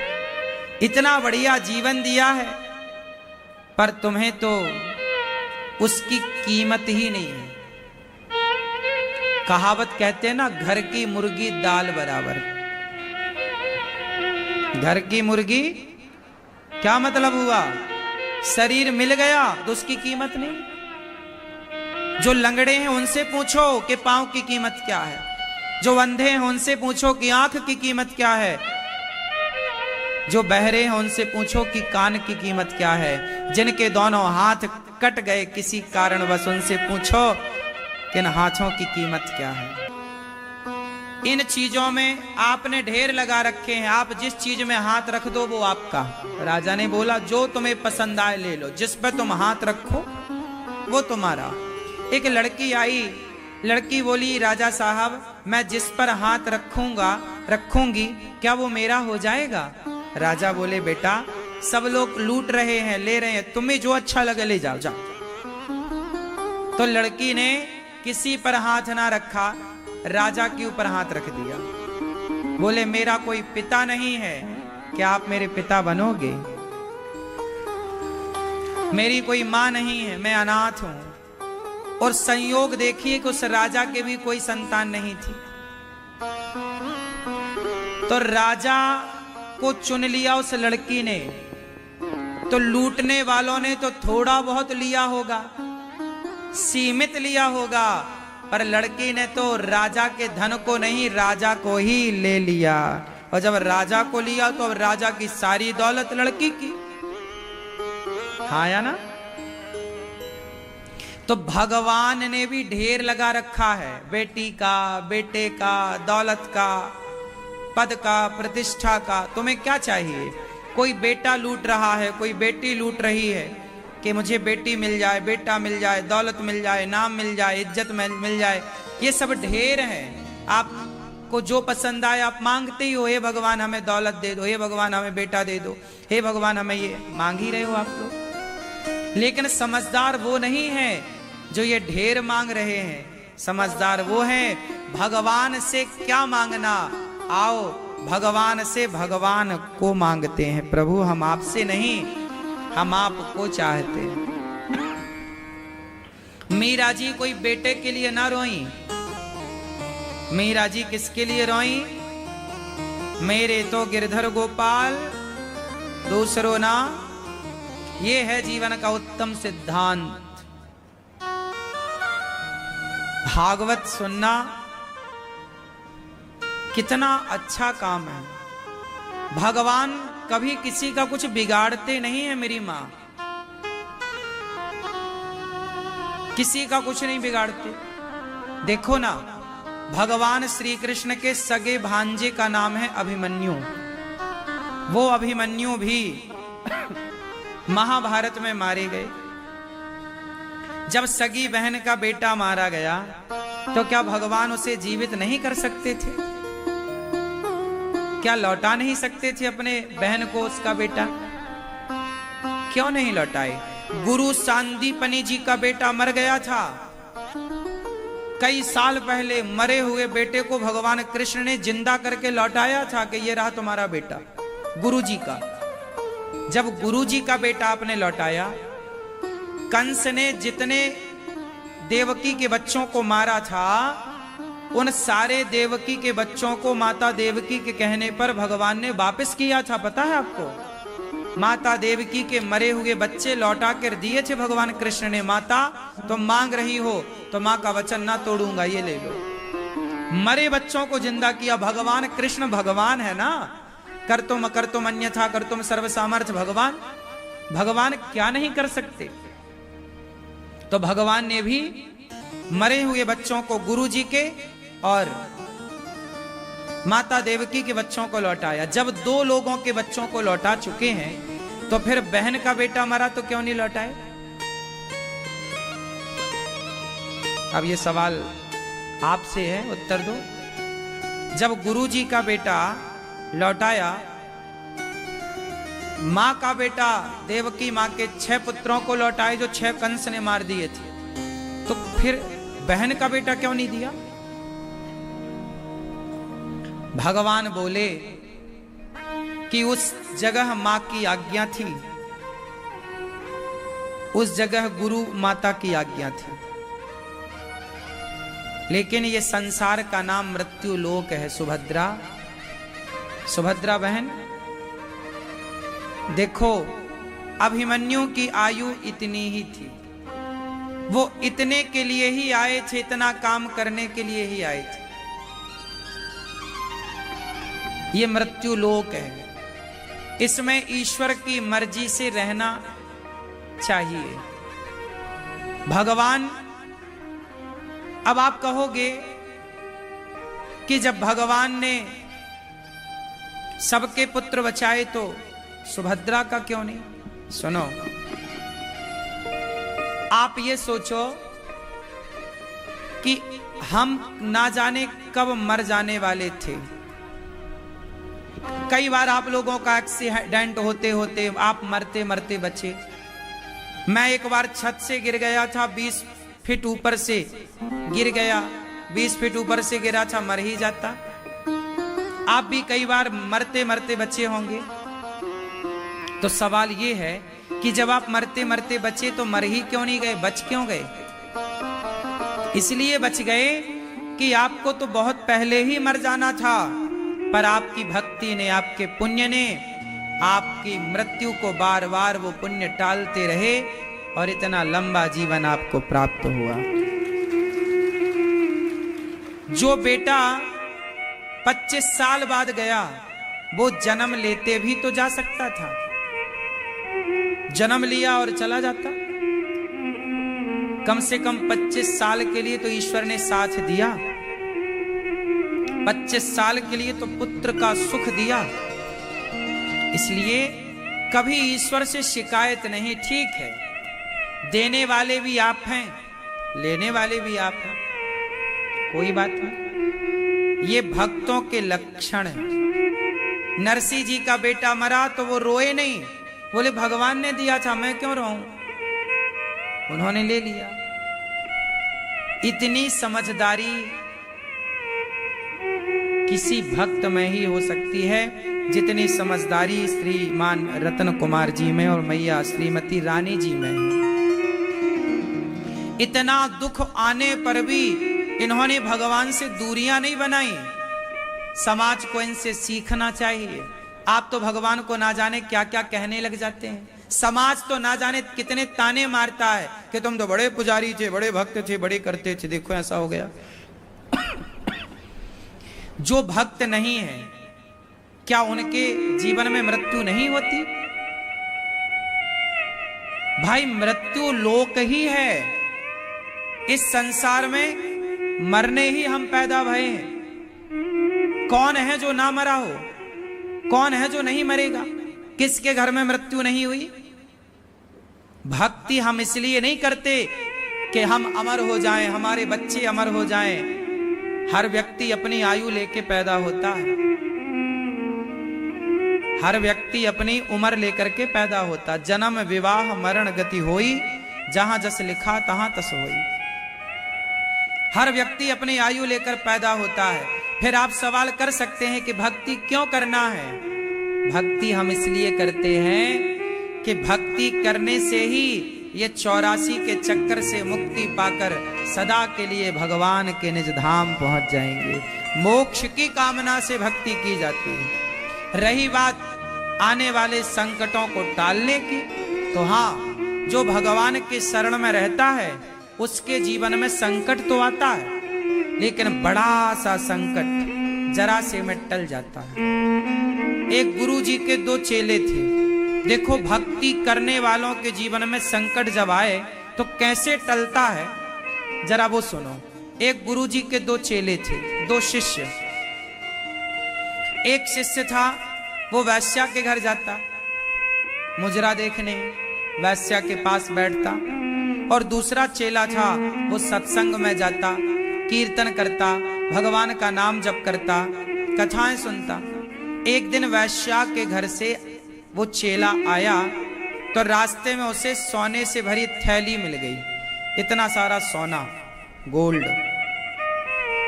इतना बढ़िया जीवन दिया है, पर तुम्हें तो उसकी कीमत ही नहीं है। कहावत कहते हैं ना, घर की मुर्गी दाल बराबर। घर की मुर्गी, क्या मतलब हुआ? शरीर मिल गया तो उसकी कीमत नहीं। जो लंगड़े हैं उनसे पूछो कि पांव की कीमत क्या है, जो अंधे हैं उनसे पूछो कि आंख की कीमत क्या है। जो बहरे हैं उनसे पूछो कि कान की कीमत क्या है। जिनके दोनों हाथ कट गए किसी कारणवश, उनसे पूछो कि इन हाथों की कीमत क्या है। इन चीजों में आपने ढेर लगा रखे हैं, आप जिस चीज में हाथ रख दो वो आपका। राजा ने बोला जो तुम्हें पसंद आए ले लो, जिस पर तुम हाथ रखो वो तुम्हारा। एक लड़की आई, लड़की बोली राजा साहब मैं जिस पर हाथ रखूंगी क्या वो मेरा हो जाएगा? राजा बोले बेटा सब लोग लूट रहे हैं, ले रहे हैं, तुम्हें जो अच्छा लगे ले जाओ, जाओ। तो लड़की ने किसी पर हाथ ना रखा, राजा के ऊपर हाथ रख दिया। बोले मेरा कोई पिता नहीं है, क्या आप मेरे पिता बनोगे? मेरी कोई मां नहीं है, मैं अनाथ हूं। और संयोग देखिए कि उस राजा के भी कोई संतान नहीं थी। तो राजा को चुन लिया उस लड़की ने। तो लूटने वालों ने तो थोड़ा बहुत लिया होगा, सीमित लिया होगा, पर लड़की ने तो राजा के धन को नहीं, राजा को ही ले लिया। और जब राजा को लिया तो अब राजा की सारी दौलत लड़की की। हाँ या ना? तो भगवान ने भी ढेर लगा रखा है, बेटी का, बेटे का, दौलत का, पद का, प्रतिष्ठा का। तुम्हें क्या चाहिए? कोई बेटा लूट रहा है, कोई बेटी लूट रही है कि मुझे बेटी मिल जाए, बेटा मिल जाए, दौलत मिल जाए, नाम मिल जाए, इज्जत मिल जाए। ये सब ढेर है। आपको जो पसंद आए आप मांगते ही हो, हे भगवान हमें दौलत दे दो, हे भगवान हमें बेटा दे दो, हे भगवान हमें ये मांग ही रहे हो आप लोग। लेकिन समझदार वो नहीं है जो ये ढेर मांग रहे हैं। समझदार वो है भगवान से क्या मांगना, आओ भगवान से भगवान को मांगते हैं। प्रभु हम आपसे नहीं, हम आपको चाहते हैं। मीरा जी कोई बेटे के लिए ना रोई, मीरा जी किसके लिए रोई? मेरे तो गिरधर गोपाल दूसरों ना। ये है जीवन का उत्तम सिद्धांत। भागवत सुनना कितना अच्छा काम है। भगवान कभी किसी का कुछ बिगाड़ते नहीं है। मेरी मां किसी का कुछ नहीं बिगाड़ते। देखो ना, भगवान श्री कृष्ण के सगे भांजे का नाम है अभिमन्यु। वो अभिमन्यु भी महाभारत में मारे गए। जब सगी बहन का बेटा मारा गया तो क्या भगवान उसे जीवित नहीं कर सकते थे? क्या लौटा नहीं सकते थे अपने बहन को, उसका बेटा? क्यों नहीं लौटाए? गुरु सांदीपनी जी का बेटा मर गया था। कई साल पहले मरे हुए बेटे को भगवान कृष्ण ने जिंदा करके लौटाया था कि ये रहा तुम्हारा बेटा, गुरु जी का। जब गुरु जी का बेटा आपने लौटाया, कंस ने जितने देवकी के बच्चों को मारा था, उन सारे देवकी के बच्चों को माता देवकी के कहने पर भगवान ने वापस किया था। पता है आपको? माता देवकी के मरे हुए बच्चे लौटा कर दिए थे भगवान कृष्ण ने। माता तुम मांग रही हो तो मां का वचन ना तोड़ूंगा, ये ले लो। मरे बच्चों को जिंदा किया। भगवान कृष्ण भगवान है ना। कर तुम अन्यथा कर तुम सर्व सामर्थ्य भगवान। भगवान क्या नहीं कर सकते? तो भगवान ने भी मरे हुए बच्चों को गुरु जी के और माता देवकी के बच्चों को लौटाया। जब दो लोगों के बच्चों को लौटा चुके हैं तो फिर बहन का बेटा मरा तो क्यों नहीं लौटाए? अब ये सवाल आपसे है, उत्तर दो। जब गुरु जी का बेटा लौटाया, मां का बेटा देवकी मां के 6 पुत्रों को लौटाए जो 6 कंस ने मार दिए थे, तो फिर बहन का बेटा क्यों नहीं दिया? भगवान बोले कि उस जगह मां की आज्ञा थी, उस जगह गुरु माता की आज्ञा थी। लेकिन ये संसार का नाम मृत्यु लोक है। सुभद्रा, सुभद्रा बहन देखो, अभिमन्यु की आयु इतनी ही थी। वो इतने के लिए ही आए थे, इतना काम करने के लिए ही आए थे। ये मृत्यु लोक है। इसमें ईश्वर की मर्जी से रहना चाहिए। भगवान, अब आप कहोगे कि जब भगवान ने सबके पुत्र बचाए तो सुभद्रा का क्यों नहीं? सुनो, आप ये सोचो कि हम ना जाने कब मर जाने वाले थे। कई बार आप लोगों का एक्सीडेंट होते होते आप मरते मरते बचे। मैं एक बार छत से गिर गया था, 20 फीट ऊपर से गिर गया, 20 फीट ऊपर से गिरा था, मर ही जाता। आप भी कई बार मरते मरते बचे होंगे। तो सवाल ये है कि जब आप मरते मरते बचे तो मर ही क्यों नहीं गए, बच क्यों गए? इसलिए बच गए कि आपको तो बहुत पहले ही मर जाना था, पर आपकी भक्ति ने, आपके पुण्य ने आपकी मृत्यु को बार बार वो पुण्य टालते रहे और इतना लंबा जीवन आपको प्राप्त हुआ। जो बेटा 25 साल बाद गया वो जन्म लेते भी तो जा सकता था, जन्म लिया और चला जाता। कम से कम 25 साल के लिए तो ईश्वर ने साथ दिया, 25 साल के लिए तो पुत्र का सुख दिया। इसलिए कभी ईश्वर से शिकायत नहीं। ठीक है, देने वाले भी आप हैं, लेने वाले भी आप हैं, कोई बात नहीं। ये भक्तों के लक्षण हैं। नरसिंह जी का बेटा मरा तो वो रोए नहीं, बोले भगवान ने दिया था, मैं क्यों रोऊं, उन्होंने ले लिया। इतनी समझदारी किसी भक्त में ही हो सकती है जितनी समझदारी श्रीमान रतन कुमार जी में और मैया श्रीमती रानी जी में है। इतना दुख आने पर भी इन्होंने भगवान से दूरियां नहीं बनाई। समाज को इनसे सीखना चाहिए। आप तो भगवान को ना जाने क्या क्या कहने लग जाते हैं। समाज तो ना जाने कितने ताने मारता है कि तुम तो बड़े पुजारी थे, बड़े भक्त थे, बड़े करते थे, देखो ऐसा हो गया। जो भक्त नहीं है क्या उनके जीवन में मृत्यु नहीं होती? भाई मृत्यु लोक ही है। इस संसार में मरने ही हम पैदा भये हैं। कौन है जो ना मरा हो? कौन है जो नहीं मरेगा? किसके घर में मृत्यु नहीं हुई? भक्ति हम इसलिए नहीं करते कि हम अमर हो जाएं, हमारे बच्चे अमर हो जाएं। हर व्यक्ति अपनी आयु लेके पैदा होता है, हर व्यक्ति अपनी उम्र लेकर के पैदा होता। जन्म विवाह मरण गति होई, जहां जस लिखा तहां तस होई। हर व्यक्ति अपनी आयु लेकर पैदा होता है। फिर आप सवाल कर सकते हैं कि भक्ति क्यों करना है? भक्ति हम इसलिए करते हैं कि भक्ति करने से ही ये 84 के चक्कर से मुक्ति पाकर सदा के लिए भगवान के निज धाम पहुंच जाएंगे। मोक्ष की कामना से भक्ति की जाती है। रही बात आने वाले संकटों को टालने की, तो हाँ, जो भगवान के शरण में रहता है उसके जीवन में संकट तो आता है, लेकिन बड़ा सा संकट जरा से में टल जाता है। एक गुरुजी के 2 चेले थे। देखो भक्ति करने वालों के जीवन में संकट जब आए तो कैसे टलता है, जरा वो सुनो। एक गुरुजी के 2 चेले थे, 2 शिष्य। एक शिष्य था वो वैश्या के घर जाता, मुजरा देखने वैश्या के पास बैठता, और दूसरा चेला था वो सत्संग में जाता, कीर्तन करता, भगवान का नाम जप करता, कथाएं सुनता। एक दिन वैश्या के घर से वो चेला आया तो रास्ते में उसे सोने से भरी थैली मिल गई, इतना सारा सोना, गोल्ड।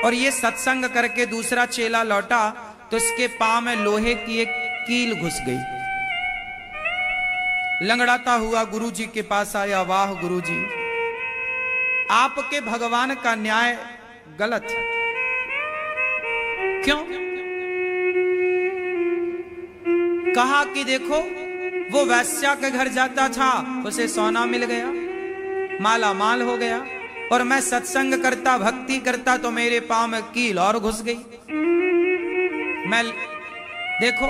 और ये सत्संग करके दूसरा चेला लौटा तो इसके पांव में लोहे की एक कील घुस गई। लंगड़ाता हुआ गुरुजी के पास आया, वाह गुरुजी, आपके भगवान का न्याय गलत है। क्यों? कहा कि देखो वो वैश्या के घर जाता था, उसे सोना मिल गया, माला माल हो गया, और मैं सत्संग करता, भक्ति करता तो मेरे पांव में कील और घुस गई। मैं देखो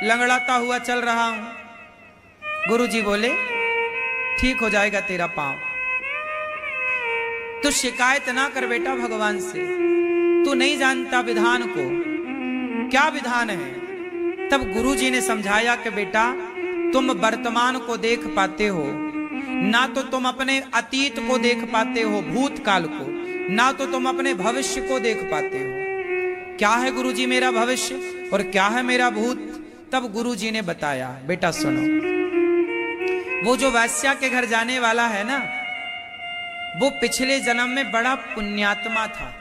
लंगड़ाता हुआ चल रहा हूं। गुरुजी बोले ठीक हो जाएगा तेरा पांव, तू शिकायत ना कर बेटा भगवान से, तू नहीं जानता विधान को, क्या विधान है। तब गुरुजी ने समझाया कि बेटा तुम वर्तमान को देख पाते हो, ना तो तुम अपने अतीत को देख पाते हो, भूतकाल को, ना तो तुम अपने भविष्य को देख पाते हो। क्या है गुरुजी मेरा भविष्य और क्या है मेरा भूत। तब गुरुजी ने बताया बेटा सुनो, वो जो वैश्या के घर जाने वाला है ना, वो पिछले जन्म में बड़ा पुण्यात्मा था।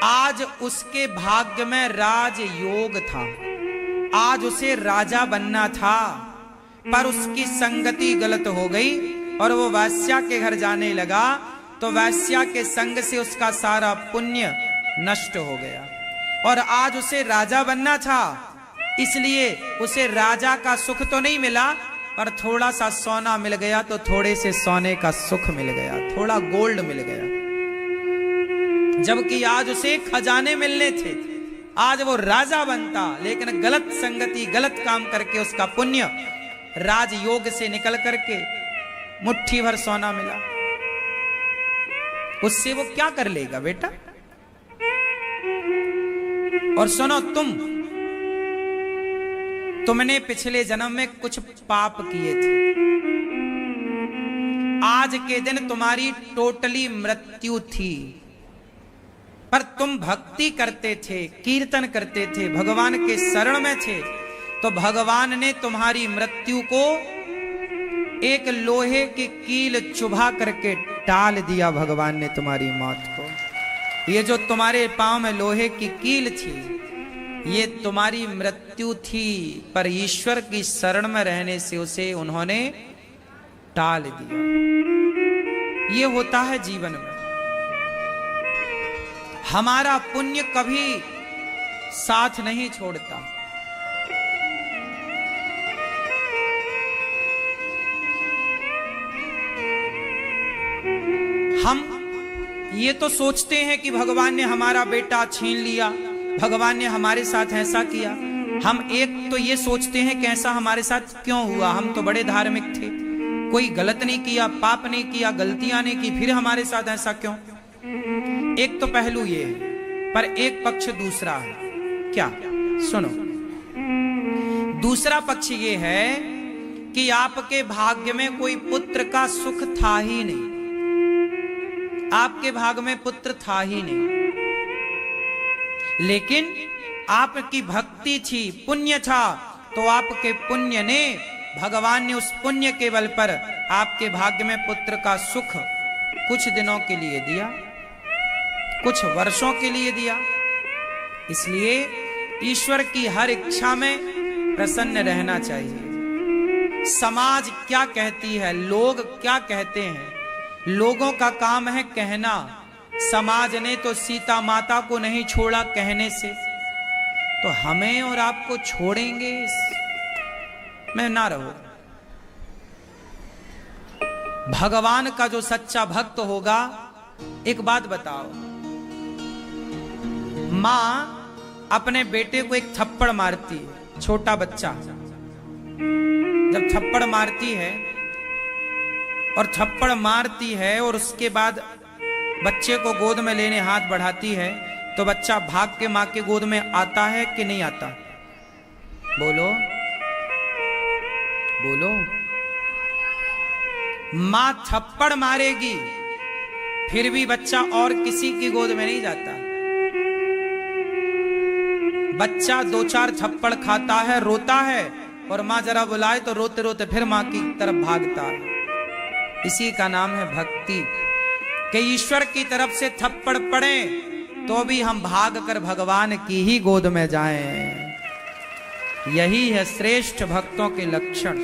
आज उसके भाग्य में राज योग था, आज उसे राजा बनना था, पर उसकी संगति गलत हो गई और वो वैश्या के घर जाने लगा, तो वैश्या के संग से उसका सारा पुण्य नष्ट हो गया। और आज उसे राजा बनना था, इसलिए उसे राजा का सुख तो नहीं मिला, पर थोड़ा सा सोना मिल गया, तो थोड़े से सोने का सुख मिल गया, थोड़ा गोल्ड मिल गया। जबकि आज उसे खजाने मिलने थे, आज वो राजा बनता, लेकिन गलत संगति गलत काम करके उसका पुण्य राजयोग से निकल करके मुट्ठी भर सोना मिला, उससे वो क्या कर लेगा बेटा। और सुनो, तुमने पिछले जन्म में कुछ पाप किए थे, आज के दिन तुम्हारी टोटली मृत्यु थी, पर तुम भक्ति करते थे, कीर्तन करते थे, भगवान के शरण में थे, तो भगवान ने तुम्हारी मृत्यु को एक लोहे की कील चुभा करके टाल दिया। भगवान ने तुम्हारी मौत को, ये जो तुम्हारे पांव में लोहे की कील थी, ये तुम्हारी मृत्यु थी, पर ईश्वर की शरण में रहने से उसे उन्होंने टाल दिया। ये होता है जीवन में। हमारा पुण्य कभी साथ नहीं छोड़ता। हम ये तो सोचते हैं कि भगवान ने हमारा बेटा छीन लिया, भगवान ने हमारे साथ ऐसा किया। हम एक तो ये सोचते हैं कि ऐसा हमारे साथ क्यों हुआ, हम तो बड़े धार्मिक थे, कोई गलत नहीं किया, पाप नहीं किया, गलतियां नहीं की, फिर हमारे साथ ऐसा क्यों। एक तो पहलू ये है, पर एक पक्ष दूसरा है। क्या? सुनो, दूसरा पक्ष ये है कि आपके भाग्य में कोई पुत्र का सुख था ही नहीं, आपके भाग में पुत्र था ही नहीं, लेकिन आपकी भक्ति थी, पुण्य था, तो आपके पुण्य ने, भगवान ने उस पुण्य के बल पर आपके भाग्य में पुत्र का सुख कुछ दिनों के लिए दिया, कुछ वर्षों के लिए दिया। इसलिए ईश्वर की हर इच्छा में प्रसन्न रहना चाहिए। समाज क्या कहती है, लोग क्या कहते हैं, लोगों का काम है कहना। समाज ने तो सीता माता को नहीं छोड़ा कहने से, तो हमें और आपको छोड़ेंगे में ना रहो। भगवान का जो सच्चा भक्त होगा, एक बात बताओ, मां अपने बेटे को एक थप्पड़ मारती है, छोटा बच्चा जब थप्पड़ मारती है और थप्पड़ मारती है और उसके बाद बच्चे को गोद में लेने हाथ बढ़ाती है, तो बच्चा भाग के मां के गोद में आता है कि नहीं आता? बोलो बोलो। मां थप्पड़ मारेगी फिर भी बच्चा और किसी की गोद में नहीं जाता। बच्चा दो चार थप्पड़ खाता है, रोता है, और मां जरा बुलाए तो रोते रोते फिर मां की तरफ भागता है। इसी का नाम है भक्ति, कि ईश्वर की तरफ से थप्पड़ पड़े तो भी हम भागकर भगवान की ही गोद में जाएं। यही है श्रेष्ठ भक्तों के लक्षण।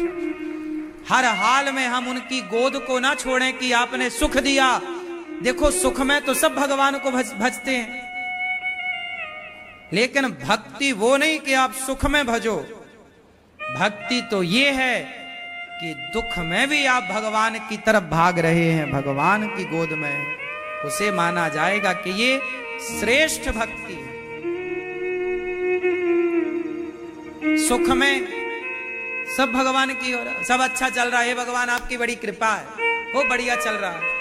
हर हाल में हम उनकी गोद को ना छोड़ें कि आपने सुख दिया। देखो, सुख में तो सब भगवान को भजते हैं, लेकिन भक्ति वो नहीं कि आप सुख में भजो। भक्ति तो ये है कि दुख में भी आप भगवान की तरफ भाग रहे हैं, भगवान की गोद में, उसे माना जाएगा कि ये श्रेष्ठ भक्ति है। सुख में सब भगवान की ओर, सब अच्छा चल रहा है, भगवान आपकी बड़ी कृपा है, वो बढ़िया चल रहा है।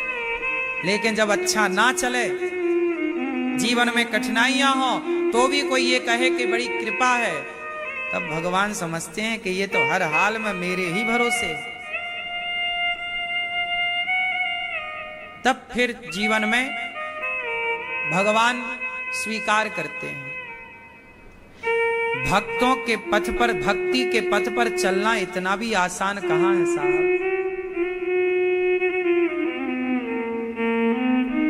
लेकिन जब अच्छा ना चले, जीवन में कठिनाइयां हो, तो भी कोई ये कहे कि बड़ी कृपा है, तब भगवान समझते हैं कि ये तो हर हाल में मेरे ही भरोसे। तब फिर जीवन में भगवान स्वीकार करते हैं। भक्तों के पथ पर, भक्ति के पथ पर चलना इतना भी आसान कहां है साहब।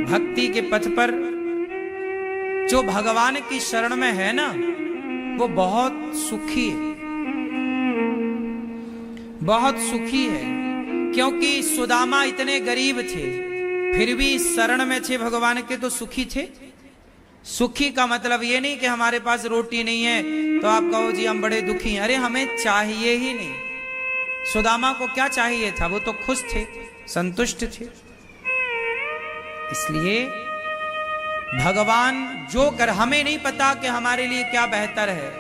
भक्ति के पथ पर जो भगवान की शरण में है ना, वो बहुत सुखी है, बहुत सुखी है। क्योंकि सुदामा इतने गरीब थे, फिर भी शरण में थे भगवान के, तो सुखी थे। सुखी का मतलब ये नहीं कि हमारे पास रोटी नहीं है तो आप कहो जी हम बड़े दुखी हैं। अरे हमें चाहिए ही नहीं। सुदामा को क्या चाहिए था? वो तो खुश थे, संतुष्ट थे। इसलिए भगवान जो कर, हमें नहीं पता कि हमारे लिए क्या बेहतर है,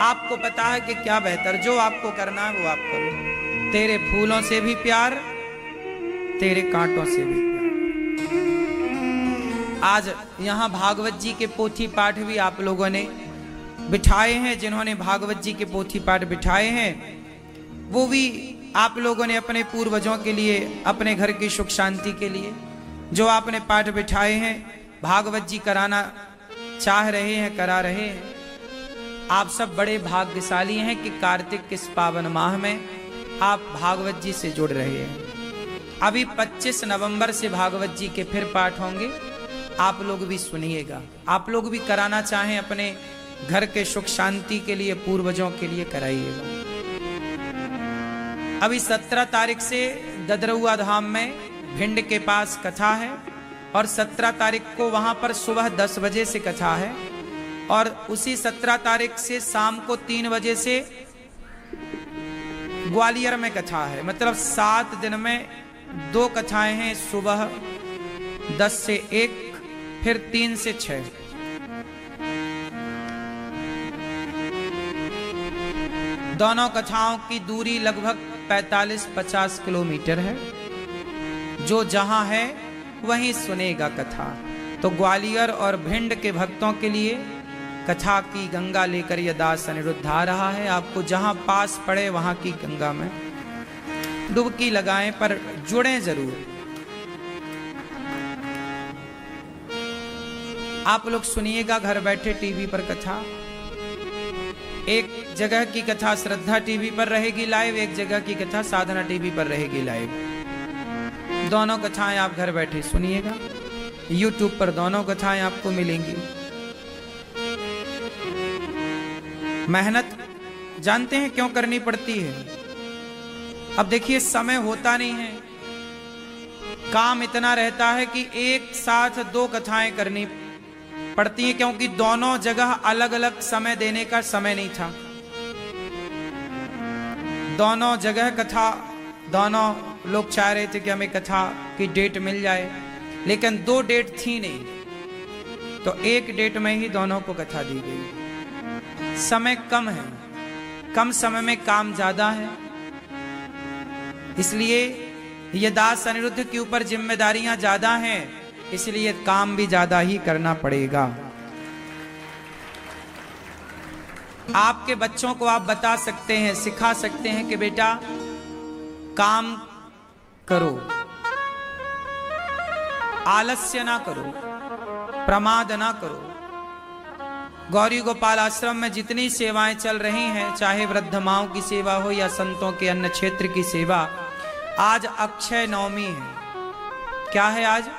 आपको पता है कि क्या बेहतर। जो आपको करना है वो आप करो। तेरे फूलों से भी प्यार, तेरे कांटों से भी प्यार। आज यहाँ भागवत जी के पोथी पाठ भी आप लोगों ने बिठाए हैं। जिन्होंने भागवत जी के पोथी पाठ बिठाए हैं, वो भी आप लोगों ने अपने पूर्वजों के लिए, अपने घर की सुख शांति के लिए जो आपने पाठ बिठाए हैं, भागवत जी कराना चाह रहे हैं, करा रहे हैं। आप सब बड़े भाग्यशाली हैं कि कार्तिक के इस पावन माह में आप भागवत जी से जुड़ रहे हैं। अभी 25 नवंबर से भागवत जी के फिर पाठ होंगे, आप लोग भी सुनिएगा। आप लोग भी कराना चाहें अपने घर के सुख शांति के लिए, पूर्वजों के लिए कराइएगा। अभी 17 तारीख से ददरुआ धाम में भिंड के पास कथा है, और 17 तारीख को वहां पर सुबह 10 बजे से कथा है, और उसी 17 तारीख से शाम को 3 बजे से ग्वालियर में कथा है। मतलब 7 दिन में 2 कथाएं हैं, सुबह 10 से 1, फिर 3 से 6। दोनों कथाओं की दूरी लगभग 45-50 किलोमीटर है। जो जहां है वहीं सुनेगा कथा। तो ग्वालियर और भिंड के भक्तों के लिए कथा की गंगा लेकर यह दास अनिरुद्ध आ रहा है। आपको जहां पास पड़े वहां की गंगा में डुबकी लगाएं, पर जुड़ें जरूर। आप लोग सुनिएगा घर बैठे टीवी पर कथा। एक जगह की कथा श्रद्धा टीवी पर रहेगी लाइव, एक जगह की कथा साधना टीवी पर रहेगी लाइव। दोनों कथाएं आप घर बैठे सुनिएगा। YouTube पर दोनों कथाएं आपको मिलेंगी। मेहनत जानते हैं क्यों करनी पड़ती है? अब देखिए, समय होता नहीं है, काम इतना रहता है कि एक साथ 2 कथाएं करनी पड़ती हैं, क्योंकि दोनों जगह अलग अलग समय देने का समय नहीं था। दोनों जगह कथा, दोनों लोग चाह रहे थे कि हमें कथा की डेट मिल जाए, लेकिन 2 डेट थी नहीं, तो 1 डेट में ही दोनों को कथा दी गई। समय कम है, कम समय में काम ज्यादा है, इसलिए ये दास अनिरुद्ध के ऊपर जिम्मेदारियां ज्यादा हैं, इसलिए काम भी ज्यादा ही करना पड़ेगा। आपके बच्चों को आप बता सकते हैं, सिखा सकते हैं कि बेटा काम करो, आलस्य ना करो, प्रमाद ना करो। गौरी गोपाल आश्रम में जितनी सेवाएं चल रही हैं, चाहे वृद्ध माओं की सेवा हो या संतों के अन्न क्षेत्र की सेवा, आज अक्षय नवमी है। क्या है आज?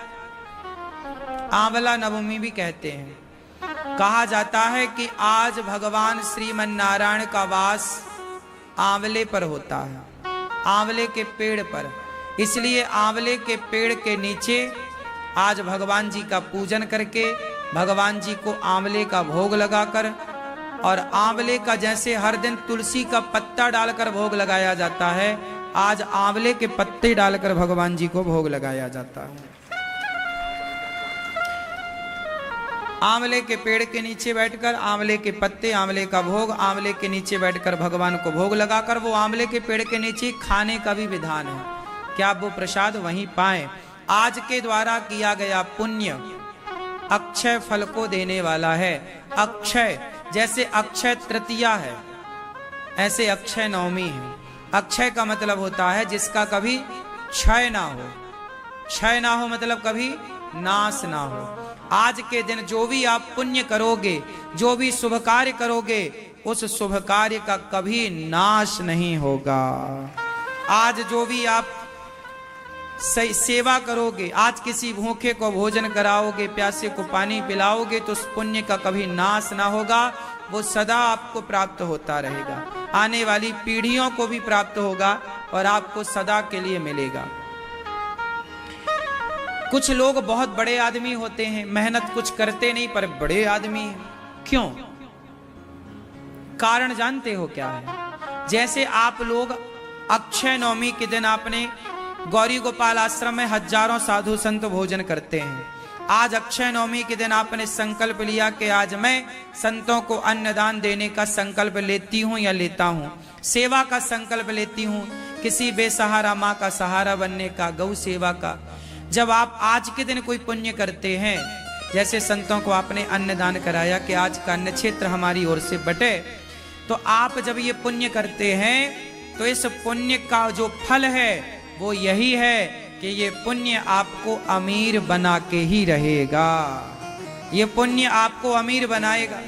आंवला नवमी भी कहते हैं। कहा जाता है कि आज भगवान श्रीमन नारायण का वास आंवले पर होता है, आंवले के पेड़ पर। इसलिए आंवले के पेड़ के नीचे आज भगवान जी का पूजन करके, भगवान जी को आंवले का भोग लगाकर, और आंवले का जैसे हर दिन तुलसी का पत्ता डालकर भोग लगाया जाता है, आज आंवले के पत्ते डालकर भगवान जी को भोग लगाया जाता है। आंवले के पेड़ के नीचे बैठकर आंवले के पत्ते, आंवले का भोग, आंवले के नीचे बैठकर भगवान को भोग लगाकर वो आंवले के पेड़ के नीचे खाने का भी विधान है। क्या आप वो प्रसाद वहीं पाएं? आज के द्वारा किया गया पुण्य अक्षय फल को देने वाला है। अक्षय, जैसे अक्षय तृतीया है ऐसे अक्षय नवमी है। अक्षय का मतलब होता है जिसका कभी क्षय ना हो। क्षय ना हो मतलब कभी नाश ना हो। आज के दिन जो भी आप पुण्य करोगे, जो भी शुभ कार्य करोगे, उस शुभ कार्य का कभी नाश नहीं होगा। आज जो भी आप सेवा करोगे, आज किसी भूखे को भोजन कराओगे, प्यासे को पानी पिलाओगे, तो उस पुण्य का कभी नाश ना होगा। वो सदा आपको प्राप्त होता रहेगा, आने वाली पीढ़ियों को भी प्राप्त होगा और आपको सदा के लिए मिलेगा। कुछ लोग बहुत बड़े आदमी होते हैं, मेहनत कुछ करते नहीं पर बड़े आदमी हैं। क्यों? कारण जानते हो क्या है? जैसे आप लोग अक्षय नवमी के दिन आपने गौरी गोपाल आश्रम में हजारों साधु संत भोजन करते हैं। आज अक्षय नवमी के दिन आपने संकल्प लिया कि आज मैं संतों को अन्नदान देने का संकल्प लेती हूँ या लेता हूँ, सेवा का संकल्प लेती हूँ, किसी बेसहारा माँ का सहारा बनने का, गौ सेवा का। जब आप आज के दिन कोई पुण्य करते हैं, जैसे संतों को आपने अन्नदान कराया कि आज का अन्न क्षेत्र हमारी ओर से बटे, तो आप जब ये पुण्य करते हैं तो इस पुण्य का जो फल है वो यही है कि ये पुण्य आपको अमीर बना के ही रहेगा। ये पुण्य आपको अमीर बनाएगा।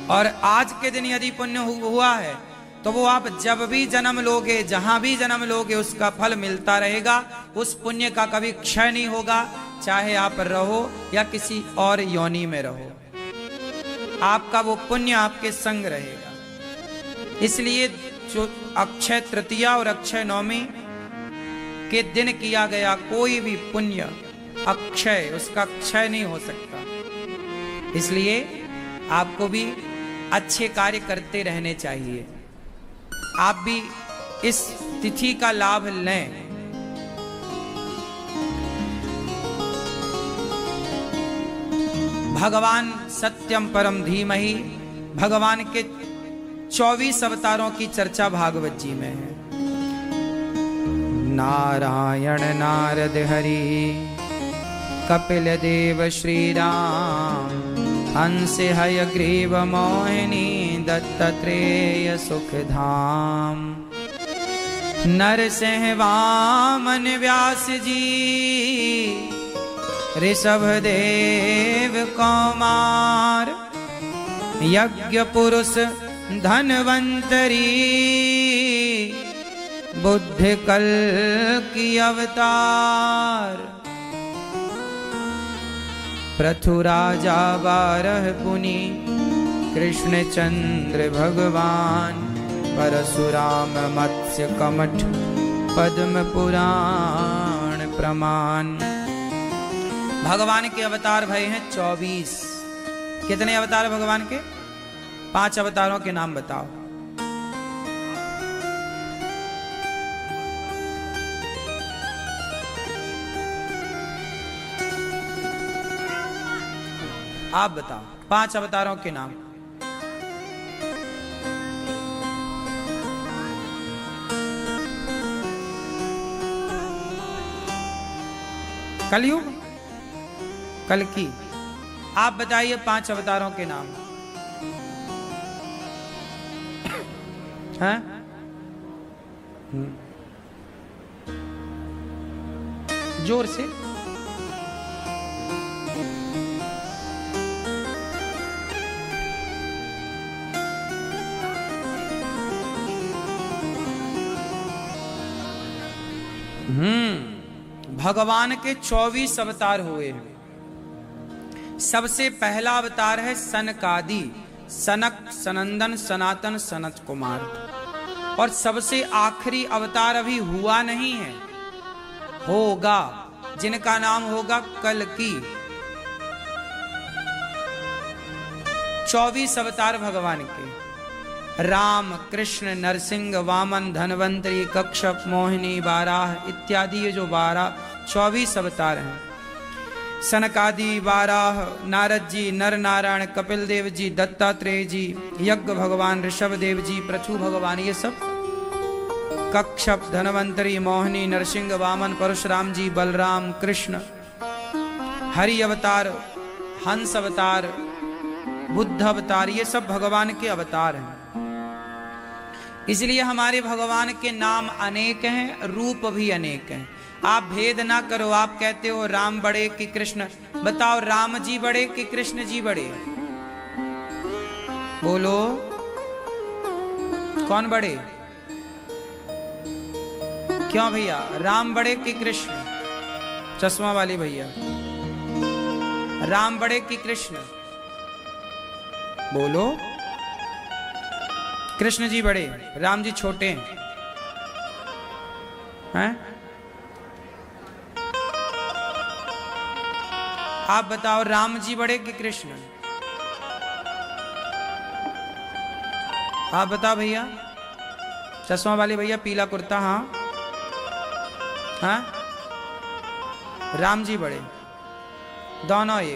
और आज के दिन यदि पुण्य हुआ है तो वो आप जब भी जन्म लोगे, जहां भी जन्म लोगे, उसका फल मिलता रहेगा। उस पुण्य का कभी क्षय नहीं होगा, चाहे आप रहो या किसी और योनि में रहो, आपका वो पुण्य आपके संग रहेगा। इसलिए जो अक्षय तृतीया और अक्षय नवमी के दिन किया गया कोई भी पुण्य अक्षय, उसका क्षय नहीं हो सकता। इसलिए आपको भी अच्छे कार्य करते रहने चाहिए। आप भी इस तिथि का लाभ लें। भगवान सत्यम परम धीमहि, भगवान के 24 अवतारों की चर्चा भागवत जी में है। नारायण नारद हरि, कपिल देव श्री राम, हंस हयग्रीव मोहिनी, दत्तात्रेय सुख धाम। नरसिंह वामन व्यास जी, ऋषभ देव कुमार, यज्ञ पुरुष धनवंतरी, बुद्ध कल की अवतार। पृथु राजा 12 पुनि, कृष्ण चंद्र भगवान, परशुराम मत्स्य कमठ, पद्म पुराण प्रमाण। भगवान के अवतार भय हैं 24। कितने अवतार भगवान के? 5 अवतारों के नाम बताओ। आप बताओ 5 अवतारों के नाम। कलयुग, कल्कि। आप बताइए 5 अवतारों के नाम। हैं? जोर से। भगवान के 24 अवतार हुए हैं। सबसे पहला अवतार है सनकादि, सनक, सनंदन, सनातन, सनत कुमार। और सबसे आखिरी अवतार अभी हुआ नहीं है, होगा, जिनका नाम होगा कल्कि। 24 अवतार भगवान के, राम, कृष्ण, नरसिंह, वामन, धनवंतरी, कक्षप, मोहिनी, बाराह इत्यादि, ये जो 24 अवतार हैं। सनकादि, वाराह, नारद जी, नर नारायण, कपिल देव जी, दत्तात्रेय जी, यज्ञ भगवान, ऋषभ देव जी, पृथु भगवान, ये सब कक्षप, धनवंतरी, मोहिनी, नरसिंह, वामन, परशुराम जी, बलराम, कृष्ण, हरि अवतार, हंस अवतार, बुद्ध अवतार, ये सब भगवान के अवतार हैं। इसलिए हमारे भगवान के नाम अनेक हैं, रूप भी अनेक हैं। आप भेद ना करो। आप कहते हो राम बड़े कि कृष्ण, बताओ राम जी बड़े कि कृष्ण जी बड़े? बोलो कौन बड़े? क्यों भैया, राम बड़े कि कृष्ण? चश्मा वाले भैया, राम बड़े कि कृष्ण? बोलो। कृष्ण जी बड़े, राम जी छोटे हैं? आप बताओ राम जी बड़े कि कृष्ण? आप बताओ भैया, चश्मा वाले भैया, पीला कुर्ता, हाँ हाँ, राम जी बड़े, दोनों एक।